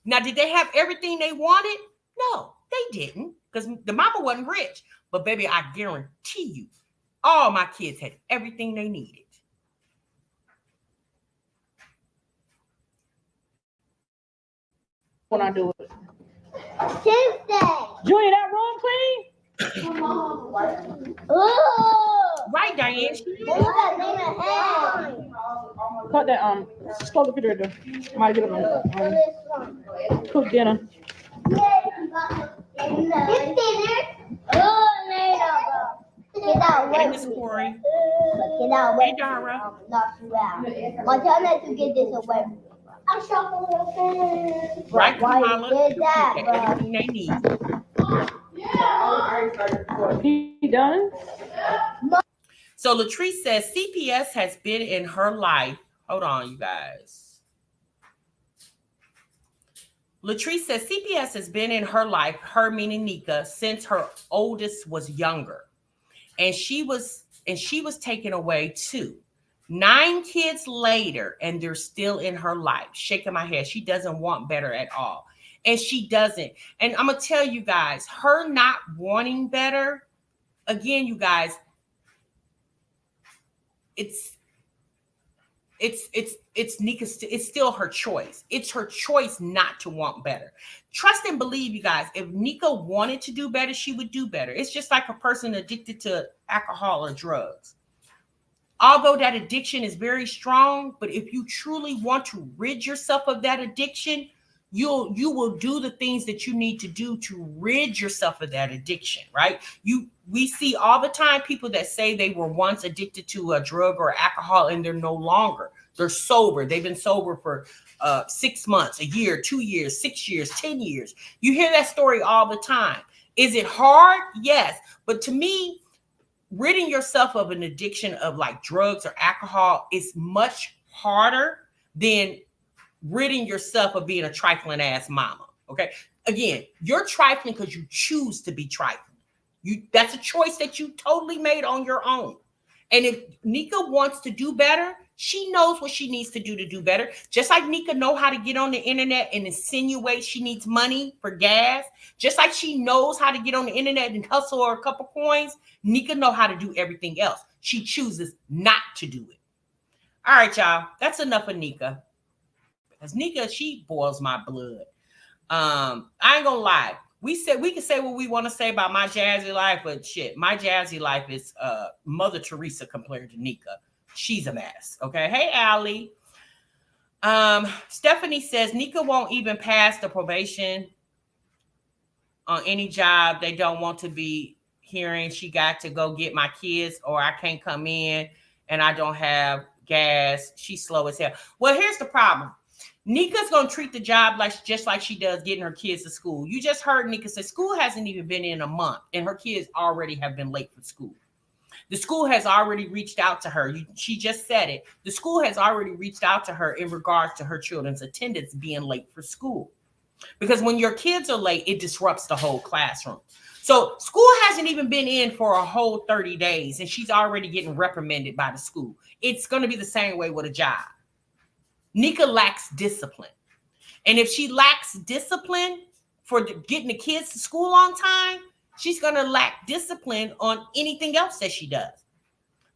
Now, did they have everything they wanted? No, they didn't, because the mama wasn't rich. But baby, I guarantee you, all my kids had everything they needed. When I do it. Tuesday. Junior, that room clean? Oh. Right, Diane? Cut that, close the refrigerator. Might get up and cook dinner. Get out, Hey, Miss Corey. Get out, Hey, Dara. knock you out. My turn to get this away. I'm shuffling. Right, Why Kamala? you did that, Get bro? everything they need. He done? So Latrice says CPS has been in her life. Hold on, you guys. Latrice says CPS has been in her life, her meaning Nika, since her oldest was younger. And she was taken away too. 9 kids later, and they're still in her life. Shaking my head. She doesn't want better at all. And she doesn't. And I'm going to tell you guys, her not wanting better, again, you guys, it's it's Nika's, it's still her choice. It's her choice not to want better. Trust and believe, you guys, if Nika wanted to do better, she would do better. It's just like a person addicted to alcohol or drugs. Although that addiction is very strong, but if you truly want to rid yourself of that addiction, you will do the things that you need to do to rid yourself of that addiction, right? We see all the time people that say they were once addicted to a drug or alcohol and they're no longer. They're sober. They've been sober for 6 months, a year, 2 years, 6 years, 10 years. You hear that story all the time. Is it hard? Yes. But to me, ridding yourself of an addiction of like drugs or alcohol is much harder than ridding yourself of being a trifling ass mama. Okay. Again, you're trifling because you choose to be trifling. That's a choice that you totally made on your own. And if Nika wants to do better, she knows what she needs to do better. Just like Nika know how to get on the internet and insinuate she needs money for gas. Just like she knows how to get on the internet and hustle her a couple coins, Nika know how to do everything else. She chooses not to do it. All right, y'all. That's enough of Nika. Because Nika, she boils my blood. I ain't gonna lie. We can say what we want to say about my jazzy life, but shit, my jazzy life is Mother Teresa compared to Nika. She's a mess. Okay. Hey, Allie. Stephanie says Nika won't even pass the probation on any job they don't want to be hearing. She got to go get my kids, or I can't come in and I don't have gas. She's slow as hell. Well, here's the problem. Nika's going to treat the job just like she does getting her kids to school. You just heard Nika say school hasn't even been in a month and her kids already have been late for school. The school has already reached out to her. She just said it. The school has already reached out to her in regards to her children's attendance being late for school. Because when your kids are late, it disrupts the whole classroom. So school hasn't even been in for a whole 30 days and she's already getting reprimanded by the school. It's going to be the same way with a job. Nika lacks discipline. And if she lacks discipline for getting the kids to school on time, she's going to lack discipline on anything else that she does.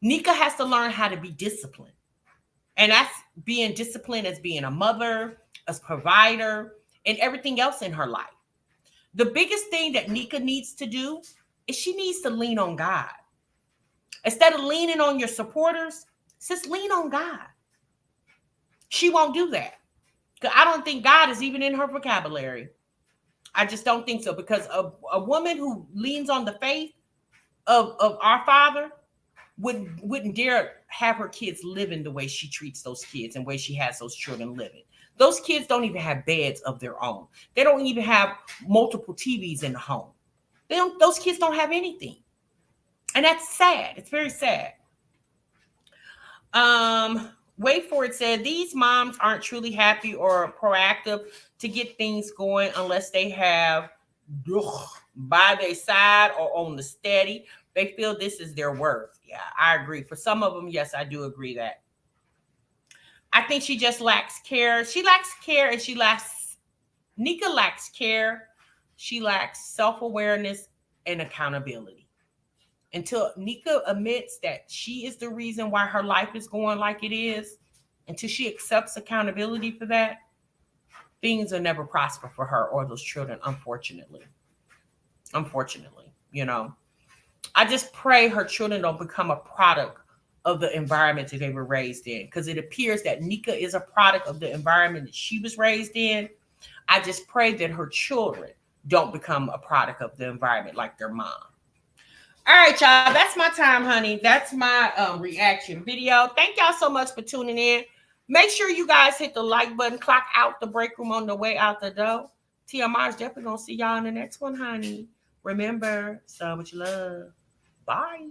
Nika has to learn how to be disciplined. And that's being disciplined as being a mother, as a provider, and everything else in her life. The biggest thing that Nika needs to do is she needs to lean on God. Instead of leaning on your supporters, just lean on God. She won't do that. Because I don't think God is even in her vocabulary. I just don't think so. Because a woman who leans on the faith of our Father wouldn't dare have her kids living the way she treats those kids and the way she has those children living. Those kids don't even have beds of their own. They don't even have multiple TVs in the home. Those kids don't have anything. And that's sad. It's very sad. Wait for it said these moms aren't truly happy or proactive to get things going unless they have by their side or on the steady. They feel this is their worth. Yeah, I agree. For some of them, yes, I do agree that. I think she just lacks care. She lacks care and Nika lacks care. She lacks self-awareness and accountability. Until Nika admits that she is the reason why her life is going like it is, until she accepts accountability for that, things will never prosper for her or those children, unfortunately. Unfortunately, you know. I just pray her children don't become a product of the environment that they were raised in, because it appears that Nika is a product of the environment that she was raised in. I just pray that her children don't become a product of the environment like their mom. All right, y'all, that's my time, honey. That's my reaction video. Thank y'all so much for tuning in. Make sure you guys hit the like button, clock out the break room on the way out the door. TMR is definitely going to see y'all in the next one, honey. Remember, so much love. Bye.